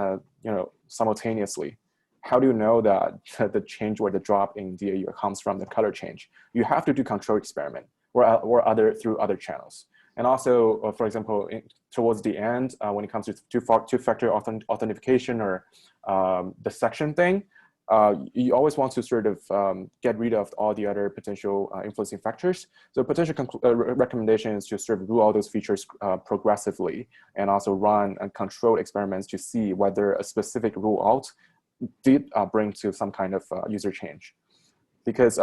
simultaneously. How do you know that the change or the drop in DAU comes from the color change? You have to do control experiment or through other channels. And also, for example, towards the end, when it comes to two-factor authentication or the section thing, you always want to sort of get rid of all the other potential influencing factors. So potential recommendation is to sort of rule out those features progressively, and also run controlled experiments to see whether a specific rule out did bring to some kind of user change. Because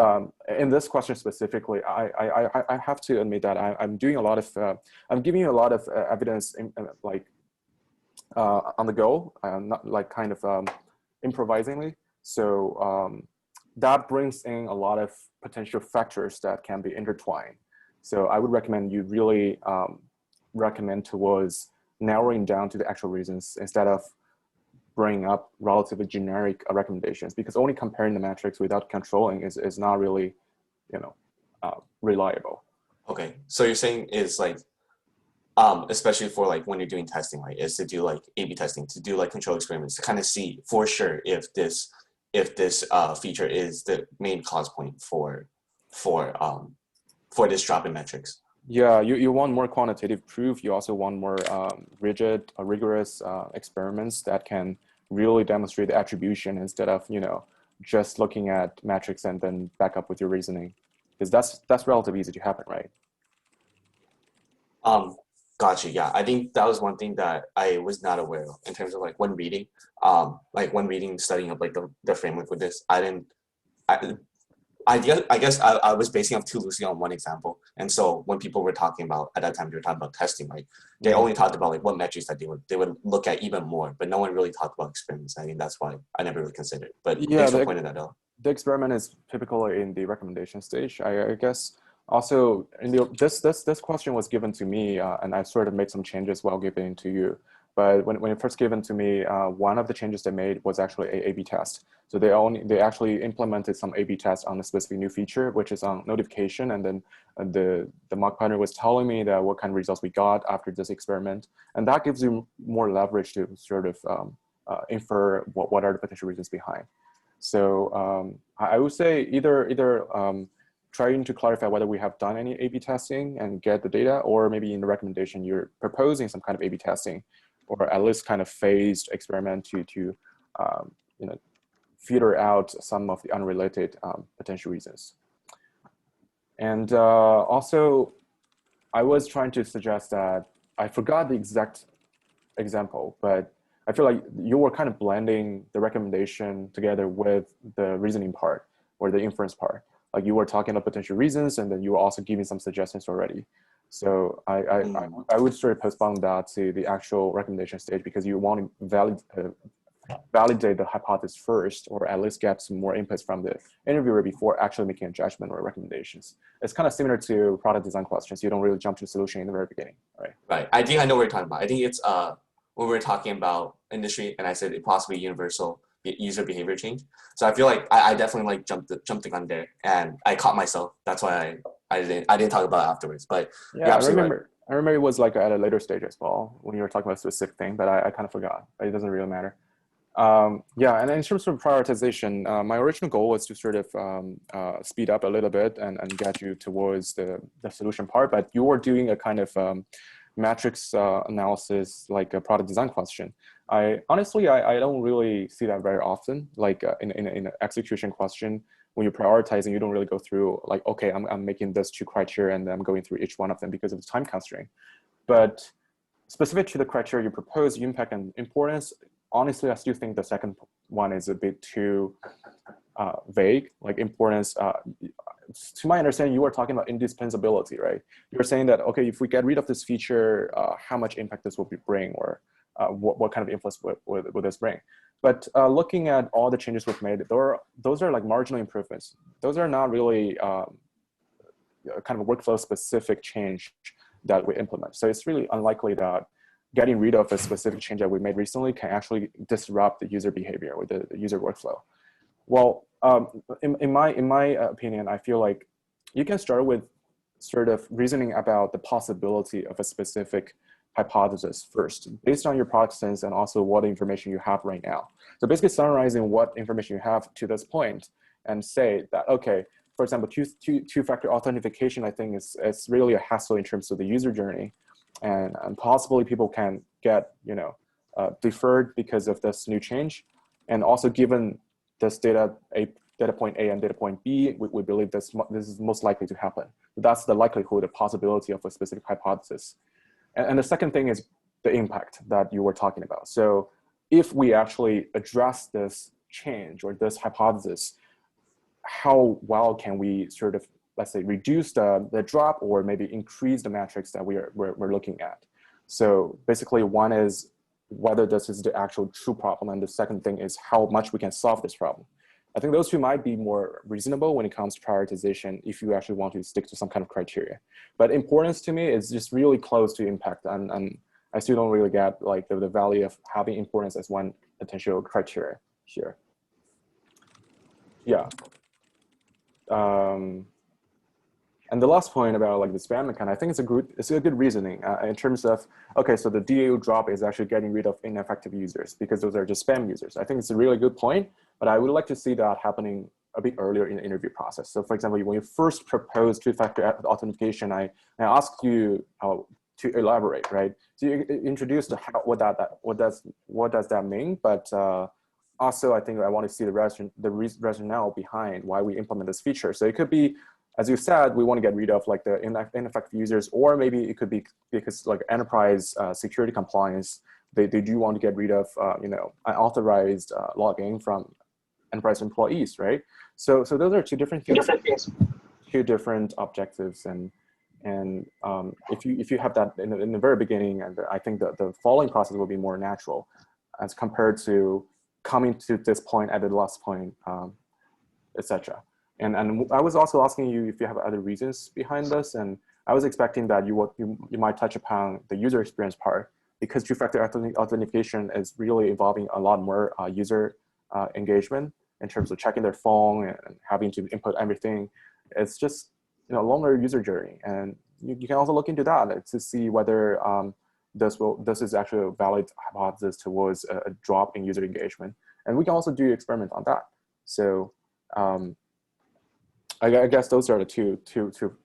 in this question specifically, I have to admit that I'm doing a lot of, I'm giving you a lot of evidence like on the go, not like kind of improvisingly. So that brings in a lot of potential factors that can be intertwined. So I would recommend you really recommend towards narrowing down to the actual reasons instead of bringing up relatively generic recommendations, because only comparing the metrics without controlling is not really, reliable. Okay, so you're saying is like, especially for like when you're doing testing, right, is to do like A/B testing, to do like control experiments, to kind of see for sure if this feature is the main cause point for this drop in metrics. Yeah, you want more quantitative proof. You also want more rigid, rigorous experiments that can really demonstrate the attribution instead of just looking at metrics and then back up with your reasoning, because that's relatively easy to happen, right? Gotcha. Yeah, I think that was one thing that I was not aware of in terms of like when reading, studying up like the framework with this. I guess I was basing off too loosely on one example, and so when people were talking about at that time, they were talking about testing, right? They only talked about like what metrics that they would look at even more, but no one really talked about experiments. I think that's why I never really considered. But Yeah, thanks for pointing that out. the experiment is typically in the recommendation stage, I guess. Also, in this question was given to me, and I sort of made some changes while giving it to you. But when it first given to me, one of the changes they made was actually a A/B test. So they actually implemented some A/B tests on a specific new feature, which is on notification. And then the mock partner was telling me that what kind of results we got after this experiment, and that gives you more leverage to sort of infer what are the potential reasons behind. So I would say either trying to clarify whether we have done any A/B testing and get the data, or maybe in the recommendation you're proposing some kind of A/B testing, or at least kind of phased experiment to filter out some of the unrelated potential reasons. And also, I was trying to suggest that I forgot the exact example, but I feel like you were kind of blending the recommendation together with the reasoning part or the inference part. Like you were talking about potential reasons, and then you were also giving some suggestions already. So I would sort of postpone that to the actual recommendation stage, because you want to validate the hypothesis first, or at least get some more inputs from the interviewer before actually making a judgment or recommendations. It's kind of similar to product design questions. You don't really jump to the solution in the very beginning, right? Right. I think I know what you're talking about. I think it's when we were talking about industry, and I said it possibly universal user behavior change. So I feel like I definitely like jumped the gun there, and I caught myself. That's why I didn't talk about it afterwards. But yeah, I remember it was like at a later stage as well when you were talking about a specific thing, but I kind of forgot. It doesn't really matter. Yeah, and in terms of prioritization, my original goal was to sort of speed up a little bit and get you towards the solution part, but you were doing a kind of matrix analysis, like a product design question. Honestly, I don't really see that very often, like in an execution question. When you're prioritizing, you don't really go through like, okay, I'm making this 2 criteria and I'm going through each one of them because of the time constraint. But specific to the criteria you propose, impact and importance, honestly, I still think the second one is a bit too vague. Like importance, to my understanding, you were talking about indispensability, right? You're saying that, okay, if we get rid of this feature, how much impact this will bring, or what kind of influence will this bring? But looking at all the changes we've made, those are like marginal improvements. Those are not really kind of a workflow specific change that we implement. So it's really unlikely that getting rid of a specific change that we made recently can actually disrupt the user behavior or the user workflow. Well, in my opinion, I feel like you can start with sort of reasoning about the possibility of a specific hypothesis first, based on your product sense and also what information you have right now. So basically summarizing what information you have to this point and say that, okay, for example, two-factor authentication, I think is really a hassle in terms of the user journey. And possibly people can get deferred because of this new change. And also given this data point A and data point B, we believe this is most likely to happen. That's the likelihood, the possibility of a specific hypothesis. And the second thing is the impact that you were talking about. So if we actually address this change or this hypothesis, how well can we sort of, let's say, reduce the drop or maybe increase the metrics that we're looking at? So basically, one is whether this is the actual true problem, and the second thing is how much we can solve this problem. I think those two might be more reasonable when it comes to prioritization if you actually want to stick to some kind of criteria. But importance to me is just really close to impact, and I still don't really get like the value of having importance as one potential criteria here. Yeah. And the last point about like the spam mechanic, I think it's a good reasoning in terms of, okay, so the DAU drop is actually getting rid of ineffective users because those are just spam users. I think it's a really good point, but I would like to see that happening a bit earlier in the interview process. So for example, when you first proposed two-factor authentication, I asked you to elaborate, right? So you introduced what does that mean, but also I think I want to see the rationale behind why we implement this feature. So it could be, as you said, we want to get rid of like the ineffective users, or maybe it could be because like enterprise security compliance, they do want to get rid of unauthorized login from enterprise employees, right? So those are two different things, two different objectives, and if you have that in the very beginning, and I think the following process will be more natural as compared to coming to this point at the last point, etc. And I was also asking you if you have other reasons behind this, and I was expecting that you might touch upon the user experience part, because two-factor authentication is really involving a lot more user engagement in terms of checking their phone and having to input everything. It's just a longer user journey, and you can also look into that to see whether this is actually a valid hypothesis towards a drop in user engagement, and we can also do experiment on that. So. I guess those are the two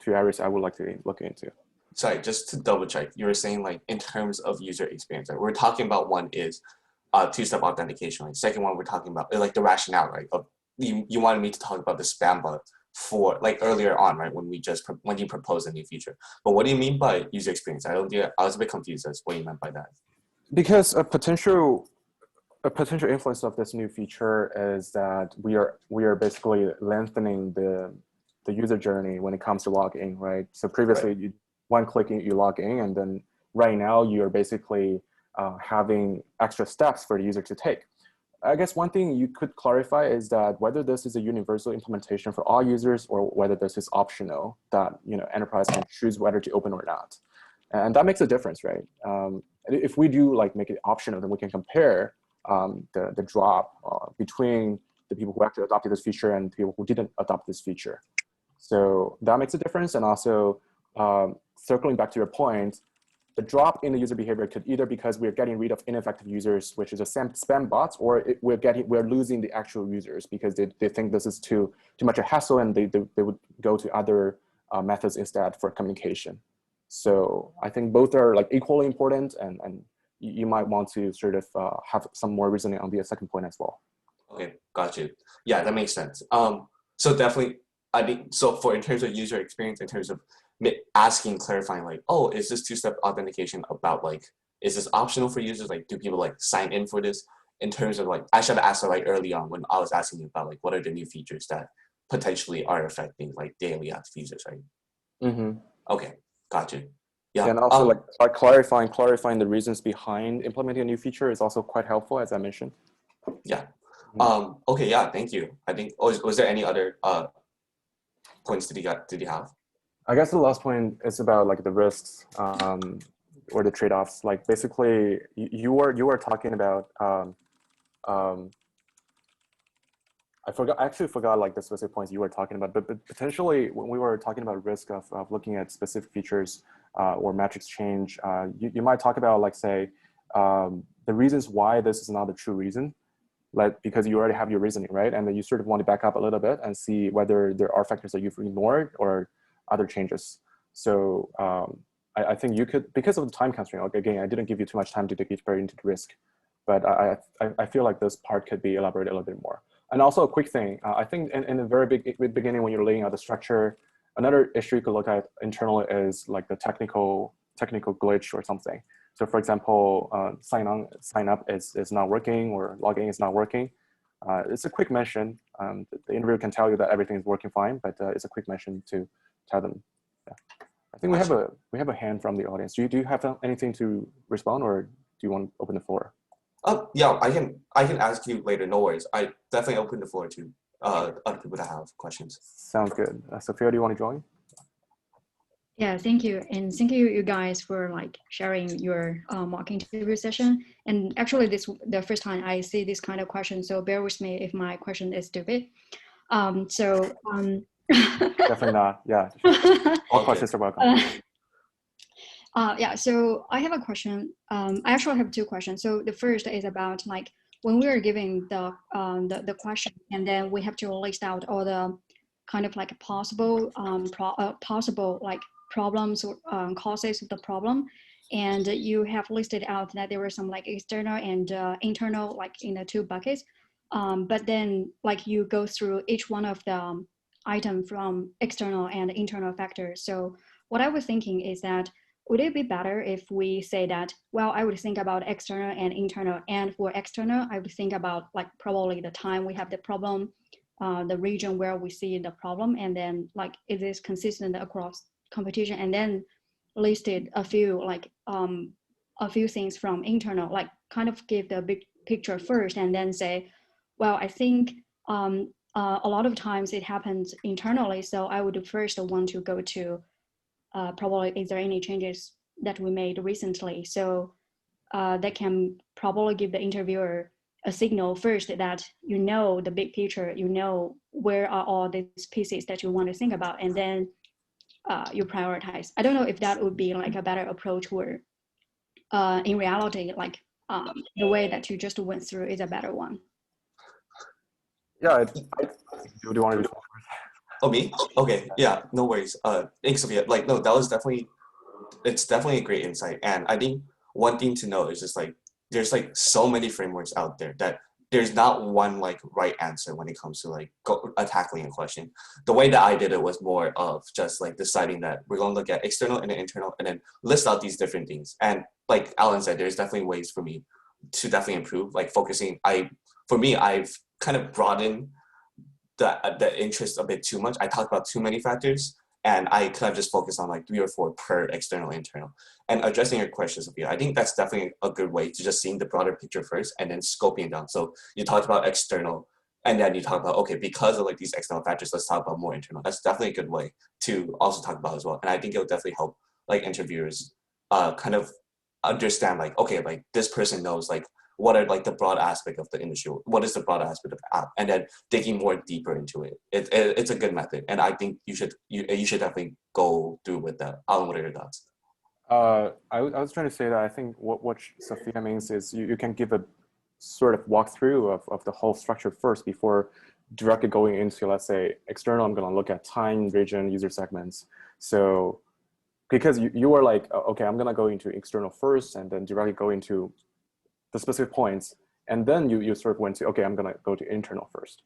areas I would like to look into. Sorry, just to double check, you were saying like in terms of user experience, right? We're talking about one is two-step authentication. Like second one, we're talking about like the rationale, right? Of you wanted me to talk about the spam bot for like earlier on, right? When you proposed a new feature. But what do you mean by user experience? I was a bit confused as what you meant by that. Because a potential influence of this new feature is that we are basically lengthening the user journey when it comes to login, right? So previously, right, one click you log in, and then right now you're basically having extra steps for the user to take. I guess one thing you could clarify is that whether this is a universal implementation for all users or whether this is optional, that enterprise can choose whether to open or not, and that makes a difference, right? If we do like make it optional, then we can compare the drop between the people who actually adopted this feature and people who didn't adopt this feature. So that makes a difference. And also circling back to your point, the drop in the user behavior could either because we're getting rid of ineffective users, which is a spam bots, or we're losing the actual users because they think this is too much a hassle, and they would go to other methods instead for communication. So I think both are like equally important, and you might want to sort of have some more reasoning on the second point as well. Okay, got you. Yeah, that makes sense. So definitely, I think so. In terms of user experience, in terms of asking, clarifying, like, oh, is this two-step authentication about like, is this optional for users? Like, do people like sign in for this? In terms of like, I should have asked that like early on when I was asking you about like, what are the new features that potentially are affecting like daily active users, right? Mm-hmm. Okay, got you. Yeah, and also like by clarifying the reasons behind implementing a new feature is also quite helpful, as I mentioned. Yeah. Okay. Yeah. Thank you. I think. Was there any other points did you have? I guess the last point is about like the risks or the trade-offs. Like basically, you were talking about. I actually forgot like the specific points you were talking about, but potentially when we were talking about risk of looking at specific features or metrics change, you might talk about like say the reasons why this is not the true reason, like because you already have your reasoning, right? And then you sort of want to back up a little bit and see whether there are factors that you've ignored or other changes. So I think you could, because of the time constraint, like again, I didn't give you too much time to dig deeper into the risk, but I feel like this part could be elaborated a little bit more. And also a quick thing, I think in the very beginning when you're laying out the structure, another issue you could look at internally is like the technical glitch or something. So for example, sign up is not working or login is not working. It's a quick mention. The interviewer can tell you that everything is working fine, but it's a quick mention to tell them. Yeah. I think we have a hand from the audience. Do you have anything to respond, or do you want to open the floor? Yeah, I can ask you later. No worries. I definitely open the floor to other people that have questions. Sounds good. Sophia, do you want to join? Yeah, thank you. And thank you guys for like sharing your mock interview session. And actually the first time I see this kind of question, so bear with me if my question is stupid. Definitely not, yeah. All questions are welcome. Yeah, so I have a question. I actually have two questions. So the first is about like when we are giving the question, and then we have to list out all the kind of like possible possible like problems or causes of the problem, and you have listed out that there were some like external and internal, like in the two buckets. But then like you go through each one of the item from external and internal factors. So what I was thinking is that would it be better if we say that, well, I would think about external and internal, and for external, I would think about like probably the time we have the problem, the region where we see the problem, and then like is this consistent across competition, and then listed a few like a few things from internal, like kind of give the big picture first, and then say, well, I think a lot of times it happens internally, so I would first want to go to probably is there any changes that we made recently, so that can probably give the interviewer a signal first that you know the big picture, you know where are all these pieces that you want to think about, and then you prioritize. I don't know if that would be like a better approach, or in reality, like the way that you just went through is a better one. Yeah, do you want to respond? Oh, me? Okay, yeah, no worries. Thanks, Sophia. Like, no, that was definitely, it's definitely a great insight. And I think one thing to know is just like, there's like so many frameworks out there that there's not one like right answer when it comes to like tackling a question. The way that I did it was more of just like deciding that we're going to look at external and internal and then list out these different things. And like Alan said, there's definitely ways for me to definitely improve, like focusing. For me, I've kind of broadened the interest a bit too much. I talked about too many factors, and I kind of just focus on like 3 or 4 per external, internal. And addressing your questions, Sophia, I think that's definitely a good way to just seeing the broader picture first and then scoping it down. So you talked about external, and then you talk about, okay, because of like these external factors, let's talk about more internal. That's definitely a good way to also talk about as well. And I think it'll definitely help like interviewers kind of understand like, okay, like this person knows like what are like the broad aspect of the industry, what is the broad aspect of the app, and then digging more deeper into it. It's a good method, and I think you should definitely go through with that. Alan, what are your thoughts? I was trying to say that I think what Sophia means is you can give a sort of walkthrough of the whole structure first before directly going into, let's say, external. I'm going to look at time, region, user segments. So because you were like, okay, I'm going to go into external first and then directly go into the specific points. And then you sort of went to, okay, I'm going to go to internal first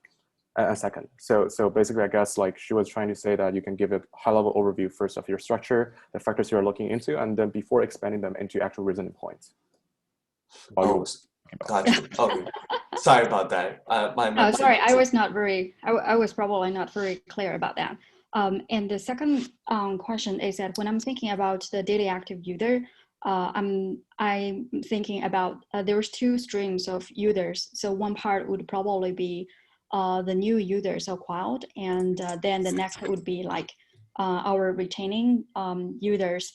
and second. So basically, I guess like she was trying to say that you can give a high level overview first of your structure, the factors you're looking into, and then before expanding them into actual reasoning points. Oh, gotcha. Okay. Sorry about that. Sorry, I was not very, I was probably not very clear about that. And the second question is that when I'm thinking about the daily active user, I'm thinking about there's 2 streams of users. So one part would probably be the new users acquired, and then the next would be like our retaining users.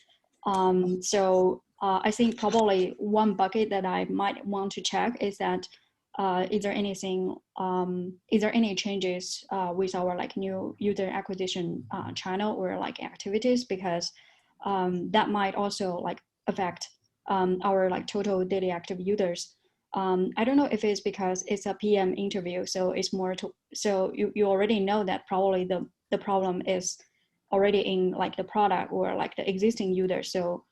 So I think probably one bucket that I might want to check is that is there anything, is there any changes with our like new user acquisition channel or like activities, because that might also like affect our like total daily active users. I don't know if it's because it's a PM interview, so it's more to, so you already know that probably the problem is already in like the product or like the existing user. So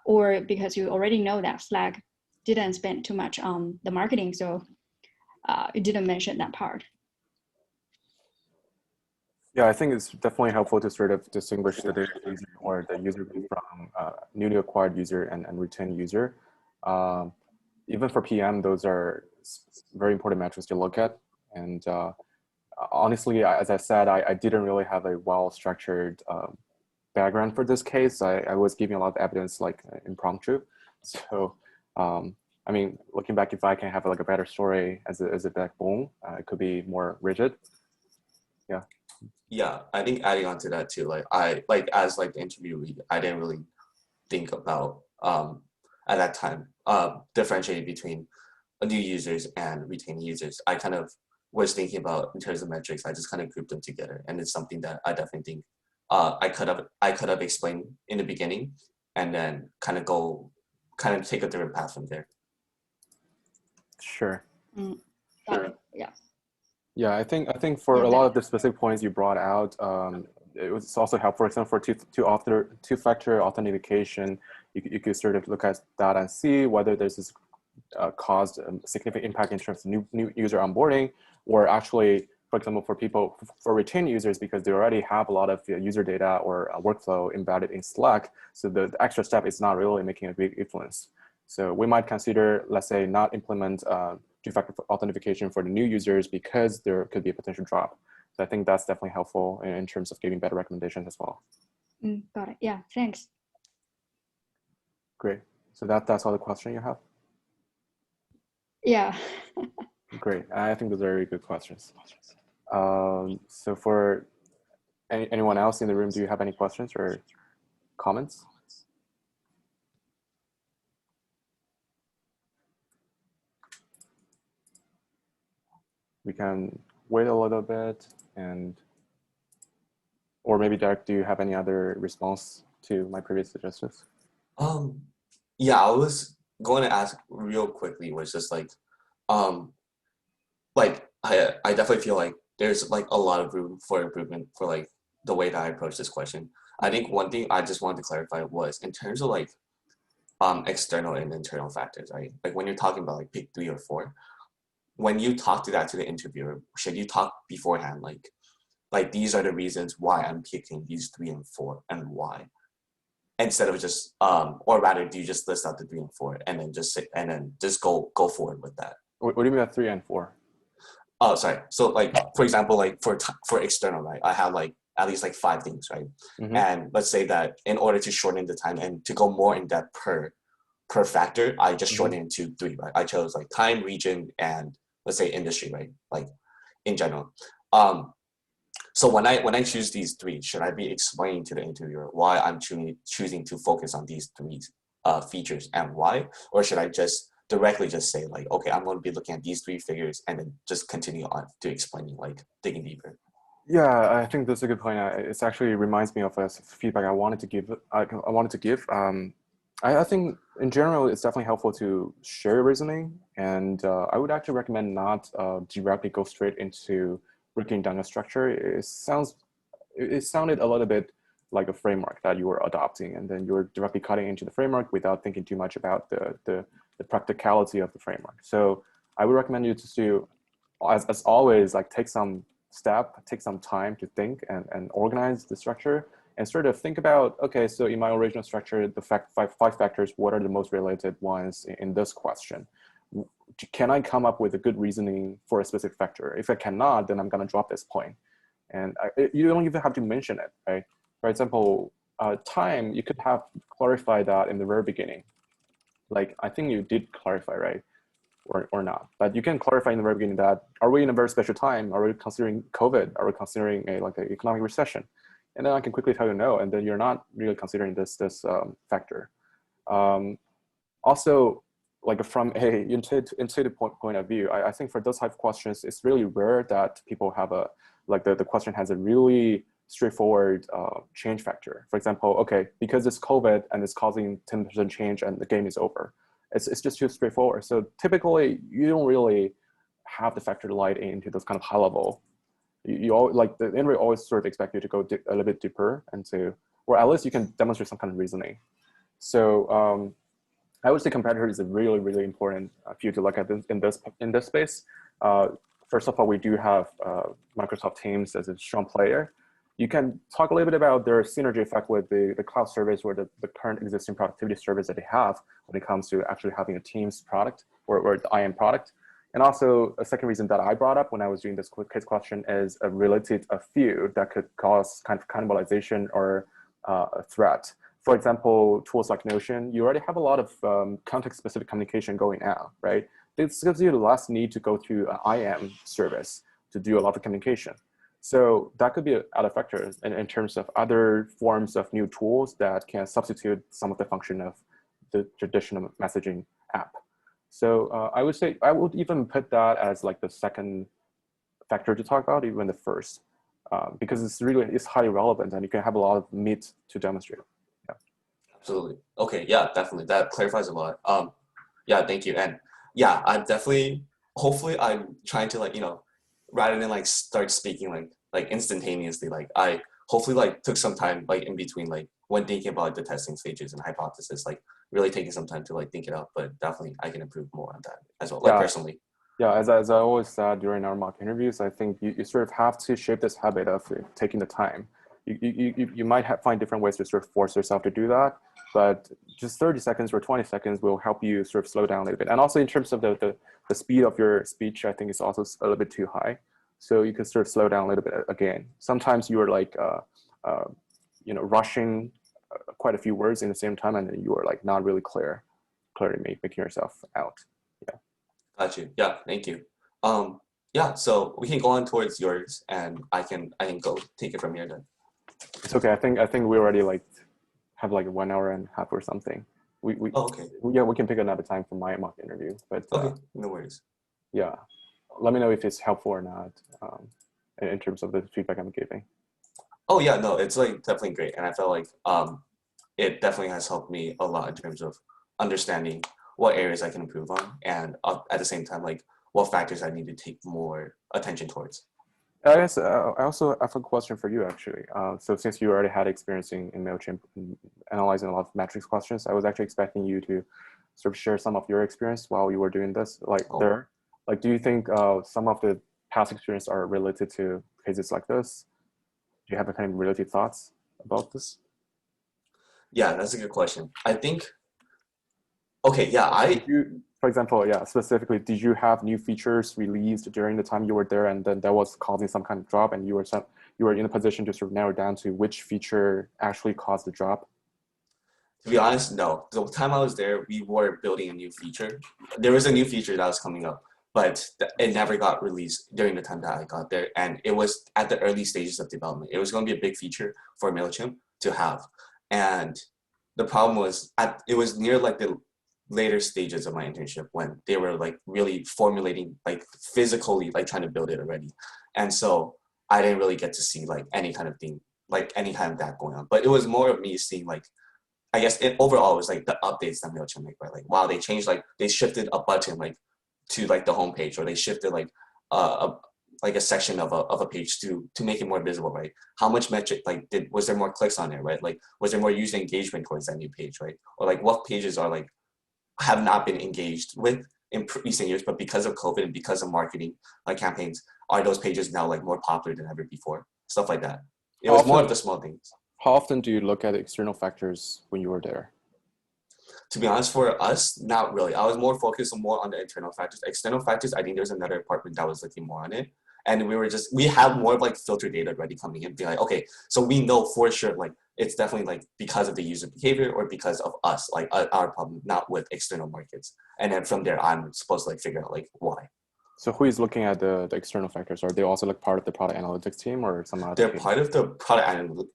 or because you already know that Slack didn't spend too much on the marketing. So you didn't mention that part. Yeah, I think it's definitely helpful to sort of distinguish the data user or the user group from newly acquired user and retained user. Even for PM, those are very important metrics to look at. And honestly, as I said, I didn't really have a well-structured background for this case. I was giving a lot of evidence like impromptu. So, I mean, looking back, if I can have like a better story as a backbone, it could be more rigid. Yeah. Yeah, I think adding on to that too, like as like the interviewee, I didn't really think about at that time differentiating between new users and retained users. I kind of was thinking about in terms of metrics. I just kind of grouped them together, and it's something that I definitely think I could have explained in the beginning, and then kind of take a different path from there. Sure. Sure. Yeah. Yeah, I think for Yeah, a lot of the specific points you brought out, it was also helpful. For example, for two-factor authentication, you could sort of look at that and see whether there's this caused a significant impact in terms of new user onboarding, or actually, for example, for retained users, because they already have a lot of user data or workflow embedded in Slack, so the extra step is not really making a big influence. So we might consider, let's say, not implement two-factor authentication for the new users because there could be a potential drop. So I think that's definitely helpful in terms of giving better recommendations as well. Got it. Yeah, thanks. Great. So that's all the question you have? Yeah. Great. I think those are very good questions. So for anyone else in the room, do you have any questions or comments? We can wait a little bit, or maybe Derek, do you have any other response to my previous suggestions? Yeah, I was going to ask real quickly, was just like I definitely feel like there's like a lot of room for improvement for like the way that I approach this question. I think one thing I just wanted to clarify was in terms of like external and internal factors, right? Like when you're talking about like pick 3 or 4, when you talk to the interviewer, should you talk beforehand like these are the reasons why I'm picking these 3 and 4 and why, instead of just or rather do you just list out the 3 and 4 and then just go forward with that? What do you mean by 3 and 4? Oh, sorry. So like for example, like for external, right? I have like at least like 5 things, right? Mm-hmm. And let's say that in order to shorten the time and to go more in depth per factor, I just shorten it to 3, right? I chose like time, region, and let's say industry, right? Like in general. So when I choose these 3, should I be explaining to the interviewer why I'm choosing to focus on these 3 features and why, or should I just directly just say like, okay, I'm going to be looking at these 3 figures and then just continue on to explaining, like digging deeper? Yeah, I think that's a good point. It actually reminds me of a feedback I wanted to give. I think in general, it's definitely helpful to share reasoning, and I would actually recommend not directly go straight into breaking down a structure. It sounded a little bit like a framework that you were adopting, and then you're directly cutting into the framework without thinking too much about the practicality of the framework. So I would recommend you to, as always, like take some time to think and organize the structure and sort of think about, okay, so in my original structure, the five factors, what are the most related ones in this question? Can I come up with a good reasoning for a specific factor? If I cannot, then I'm going to drop this point. And you don't even have to mention it, right? For example, time, you could have clarified that in the very beginning. Like, I think you did clarify, right? Or not. But you can clarify in the very beginning that, are we in a very special time? Are we considering COVID? Are we considering an economic recession? And then I can quickly tell you no, and then you're not really considering this factor. Also, like from a intuitive point of view, I think for those type of questions, it's really rare that people have the question has a really straightforward change factor. For example, okay, because it's COVID and it's causing 10% change and the game is over. It's just too straightforward. So typically, you don't really have the factor light into those kind of high level. You all, like the interview always sort of expect you to go a little bit deeper or at least you can demonstrate some kind of reasoning. So I would say competitor is a really, really important field to look at in this space. First of all, we do have Microsoft Teams as a strong player. You can talk a little bit about their synergy effect with the cloud service or the current existing productivity service that they have when it comes to actually having a Teams product or the IM product. And also a second reason that I brought up when I was doing this quiz question is related a few that could cause kind of cannibalization or a threat. For example, tools like Notion, you already have a lot of context-specific communication going out, right? This gives you the less need to go through an IM service to do a lot of communication. So that could be an added factor in terms of other forms of new tools that can substitute some of the function of the traditional messaging app. So I would say, I would even put that as like the second factor to talk about, even the first, because it's highly relevant and you can have a lot of meat to demonstrate. Yeah. Absolutely. Okay. Yeah, definitely. That clarifies a lot. Yeah, thank you. And yeah, I'm definitely, hopefully I'm trying to like, rather than like start speaking like instantaneously, like I hopefully like took some time like in between, like when thinking about the testing stages and hypothesis, like really taking some time to like think it out, but definitely I can improve more on that as well, like personally. Yeah, as I always said during our mock interviews, I think you sort of have to shape this habit of taking the time. You might find different ways to sort of force yourself to do that, but just 30 seconds or 20 seconds will help you sort of slow down a little bit. And also in terms of the speed of your speech, I think it's also a little bit too high. So you can sort of slow down a little bit again. Sometimes you are like, rushing quite a few words in the same time, and then you are like not really clearly making yourself out. Yeah. Got you. Yeah, thank you. Yeah, so we can go on towards yours, and I can go take it from here then. It's okay. I think we already like have like 1 hour and a half or something. Oh, okay. Yeah, we can pick another time for my mock interview. But okay, no worries. Yeah, let me know if it's helpful or not in terms of the feedback I'm giving. Oh yeah, no, it's like definitely great, and I felt like it definitely has helped me a lot in terms of understanding what areas I can improve on, and at the same time, like what factors I need to take more attention towards. I guess I also have a question for you, actually. So since you already had experience in MailChimp analyzing a lot of metrics questions, I was actually expecting you to sort of share some of your experience while you were doing this. There, like, do you think some of the past experience are related to cases like this? Do you have any kind of related thoughts about this? Yeah, that's a good question. I think, okay, yeah, for example, yeah, specifically, did you have new features released during the time you were there, and then that was causing some kind of drop, and you were in a position to sort of narrow down to which feature actually caused the drop? To be honest, no. The time I was there, we were building a new feature. There was a new feature that was coming up, but it never got released during the time that I got there, and it was at the early stages of development. It was going to be a big feature for MailChimp to have, and the problem was it was near like the later stages of my internship when they were like really formulating, like physically like trying to build it already, and so I didn't really get to see like any kind of thing, like any kind of that going on. But it was more of me seeing like, I guess overall it was like the updates that MailChimp make, right? Like wow, they changed, like they shifted a button like to like the homepage, or they shifted like a section of a page to make it more visible, right? How much metric, like was there more clicks on it, right? Like was there more user engagement towards that new page, right? Or like what pages are like have not been engaged with in recent years, but because of COVID and because of marketing campaigns, are those pages now like more popular than ever before? Stuff like that. It was more of the small things. How often do you look at external factors when you were there? To be honest, for us, not really. I was more focused more on the internal factors. External factors, I think there's another department that was looking more on it. And we have more of like filter data already coming in, be like, okay, so we know for sure, like it's definitely like because of the user behavior or because of us, like our problem, not with external markets. And then from there, I'm supposed to like figure out like why. So who is looking at the external factors? Are they also like part of the product analytics team or some other They're team? part of the product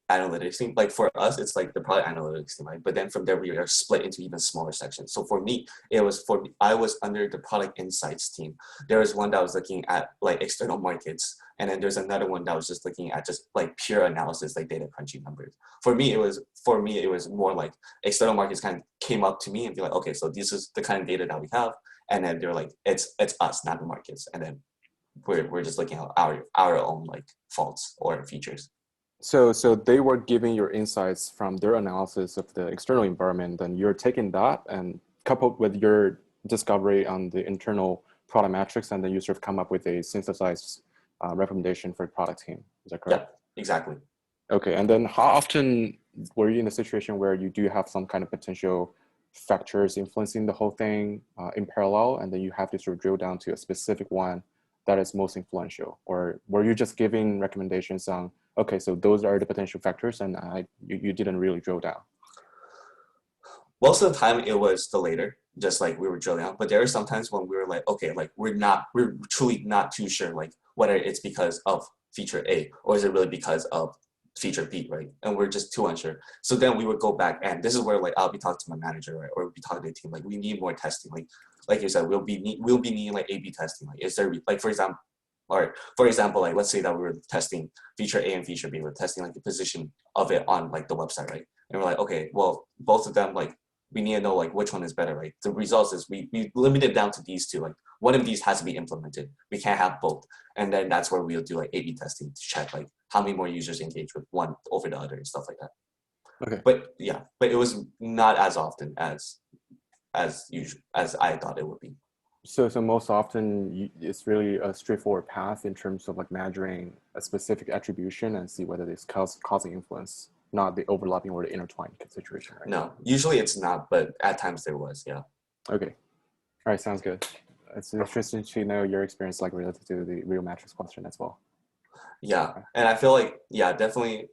analytics team. Like for us, it's like the product analytics team, right? But then from there, we are split into even smaller sections. So for me, I was under the product insights team. There was one that was looking at like external markets. And then there's another one that was just looking at just like pure analysis, like data crunching numbers. For me, it was more like external markets kind of came up to me and be like, okay, so this is the kind of data that we have. And then they're like, it's us, not the markets. And then we're just looking at our own like faults or features. So they were giving your insights from their analysis of the external environment, and you're taking that and coupled with your discovery on the internal product metrics, and then you sort of come up with a synthesized recommendation for the product team. Is that correct? Yeah, exactly. Okay, and then how often were you in a situation where you do have some kind of potential factors influencing the whole thing in parallel, and then you have to sort of drill down to a specific one that is most influential? Or were you just giving recommendations on, okay, so those are the potential factors, and you didn't really drill down? Most of the time it was the later, just like we were drilling out. But there are some times when we were like, okay, like we're truly not too sure, like whether it's because of feature A or is it really because of feature B, right? And we're just too unsure. So then we would go back, and this is where like I'll be talking to my manager, right, or we'll be talking to the team. Like we need more testing. Like you said, we'll be needing like A/B testing. Like is there like for example, like let's say that we were testing feature A and feature B. We're testing like the position of it on like the website, right? And we're like, okay, well, both of them, like we need to know like which one is better, right? The results is we limited down to these two. Like one of these has to be implemented. We can't have both. And then that's where we'll do like A/B testing to check like how many more users engage with one over the other and stuff like that. Okay. But yeah, but it was not as often as usual as I thought it would be. So most often it's really a straightforward path in terms of like measuring a specific attribution and see whether it's causing influence, not the overlapping or the intertwined situation, right? No, usually it's not, but at times there was, yeah. Okay. All right, sounds good. It's interesting to know your experience like related to the real metrics question as well. Yeah, and I feel like, yeah, definitely,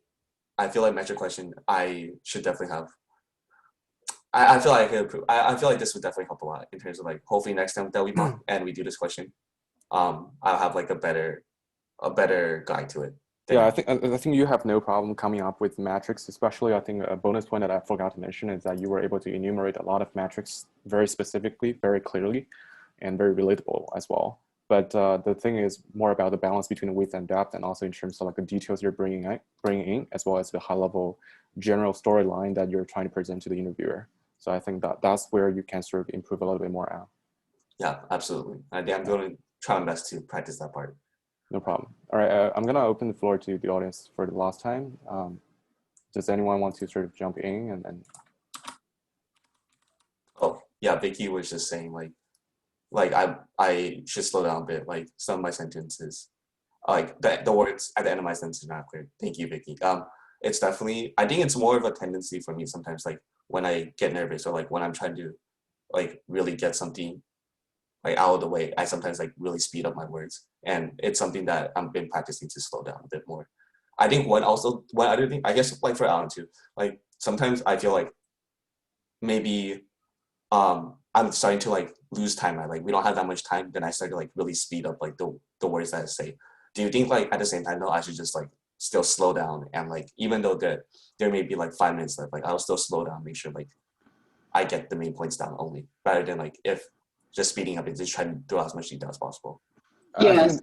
I feel like metric question, I should definitely have. I feel like I could improve. I feel like this would definitely help a lot in terms of like hopefully next time that we mock and we do this question, I'll have like a better guide to it. Yeah, I think you have no problem coming up with metrics, especially I think a bonus point that I forgot to mention is that you were able to enumerate a lot of metrics very specifically, very clearly, and very relatable as well. But the thing is more about the balance between width and depth, and also in terms of like the details you're bringing in, as well as the high level general storyline that you're trying to present to the interviewer. So I think that's where you can sort of improve a little bit more out. Yeah, absolutely. I'm going to try my best to practice that part. No problem. All right, I'm going to open the floor to the audience for the last time. Does anyone want to sort of jump in and then? Oh, yeah, Vicky was just saying like I should slow down a bit. Like some of my sentences, like the words at the end of my sentence are not clear. Thank you, Vicky. It's definitely, I think it's more of a tendency for me sometimes, like when I get nervous or like when I'm trying to like really get something like out of the way, I sometimes like really speed up my words, and it's something that I've been practicing to slow down a bit more. I think one other thing, I guess like for Alan too, like sometimes I feel like maybe I'm starting to like lose time. Like we don't have that much time, then I start to like really speed up like the words that I say. Do you think like at the same time though I should just like still slow down, and like even though there may be like 5 minutes left, like I'll still slow down, make sure like I get the main points down only, rather than like if just speeding up and just trying to do as much detail as possible. Yes.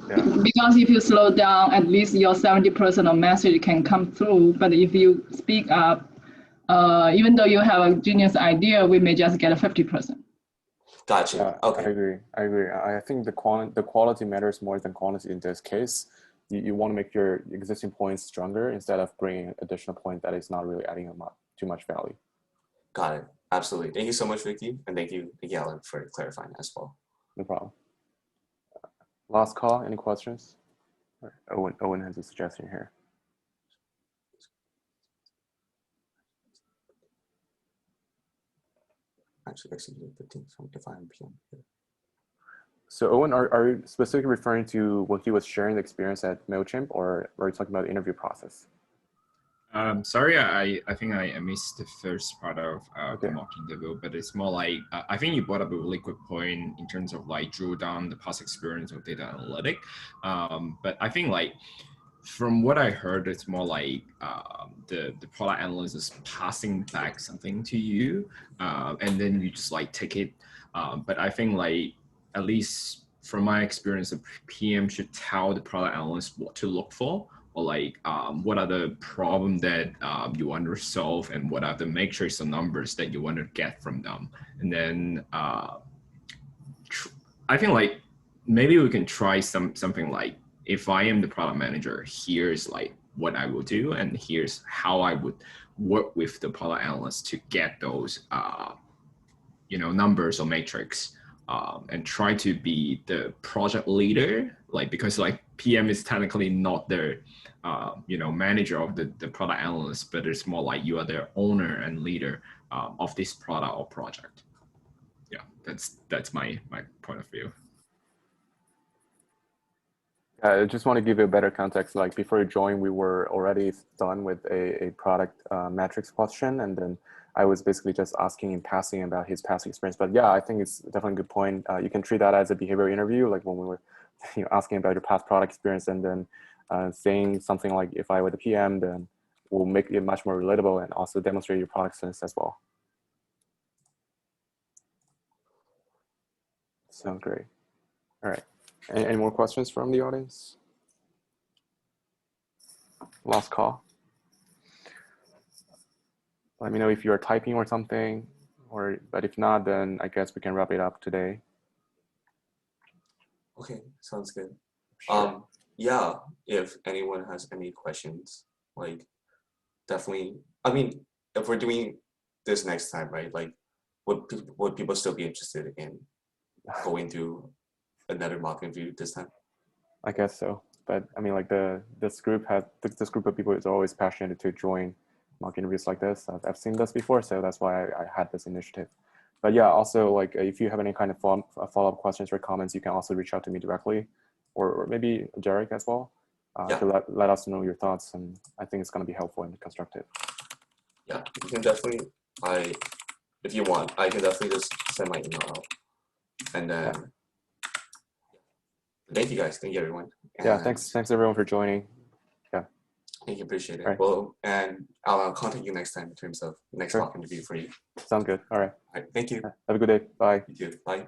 Yeah. Because if you slow down, at least your 70% of message can come through. But if you speak up, even though you have a genius idea, we may just get a 50%. Gotcha. Okay. I agree. I think the quality matters more than quantity in this case. You want to make your existing points stronger instead of bringing additional point that is not really adding too much value. Got it. Absolutely. Thank you so much, Vicky, and thank you, Alan, for clarifying as well. No problem. Last call. Any questions? Owen has a suggestion here. Actually, 15th from 5 p.m. So Owen, are you specifically referring to when he was sharing the experience at MailChimp, or are you talking about the interview process? Sorry, I think I missed the first part of the mock interview, but it's more like, I think you brought up a really good point in terms of like drill down the past experience of data analytic. But I think like, from what I heard, it's more like the product analyst is passing back something to you, and then you just like take it. But I think like, at least from my experience, the PM should tell the product analyst what to look for, or like what are the problems that you want to resolve, and what are the matrix or numbers that you want to get from them. And then I think like maybe we can try something like, if I am the product manager, here's like what I will do, and here's how I would work with the product analyst to get those numbers or matrix. and try to be the project leader, like because like PM is technically not the manager of the product analyst, but it's more like you are the owner and leader of this product or project. Yeah, that's my point of view. I just want to give you a better context. Like before you joined, we were already done with a product metrics question, and then I was basically just asking in passing about his past experience. But yeah, I think it's definitely a good point. You can treat that as a behavioral interview, like when we were asking about your past product experience, and then saying something like, if I were the PM, then we'll make it much more relatable and also demonstrate your product sense as well. Sounds great. All right. Any more questions from the audience? Last call. Let me know if you're typing or something, but if not, then I guess we can wrap it up today. Okay, sounds good. Sure. Yeah, if anyone has any questions, like definitely, I mean, if we're doing this next time, right, like would people still be interested in going through another mock interview this time? I guess so, but I mean, like this group of people is always passionate to join mock interviews like this. I've seen this before, so that's why I had this initiative. But yeah, also like if you have any kind of follow-up questions or comments, you can also reach out to me directly, or maybe Derek as well, Yeah. to let us know your thoughts, and I think it's going to be helpful and constructive. Yeah, you can definitely, if you want, I can definitely just send my email out, and then. Yeah. Thank you guys. Thank you everyone. And yeah, thanks everyone for joining. Yeah. Thank you, appreciate it. Right. Well, and I'll contact you next time in terms of next Sure. mock interview for you. Sounds good. All right. All right. Thank you. Have a good day. Bye. You too. Bye.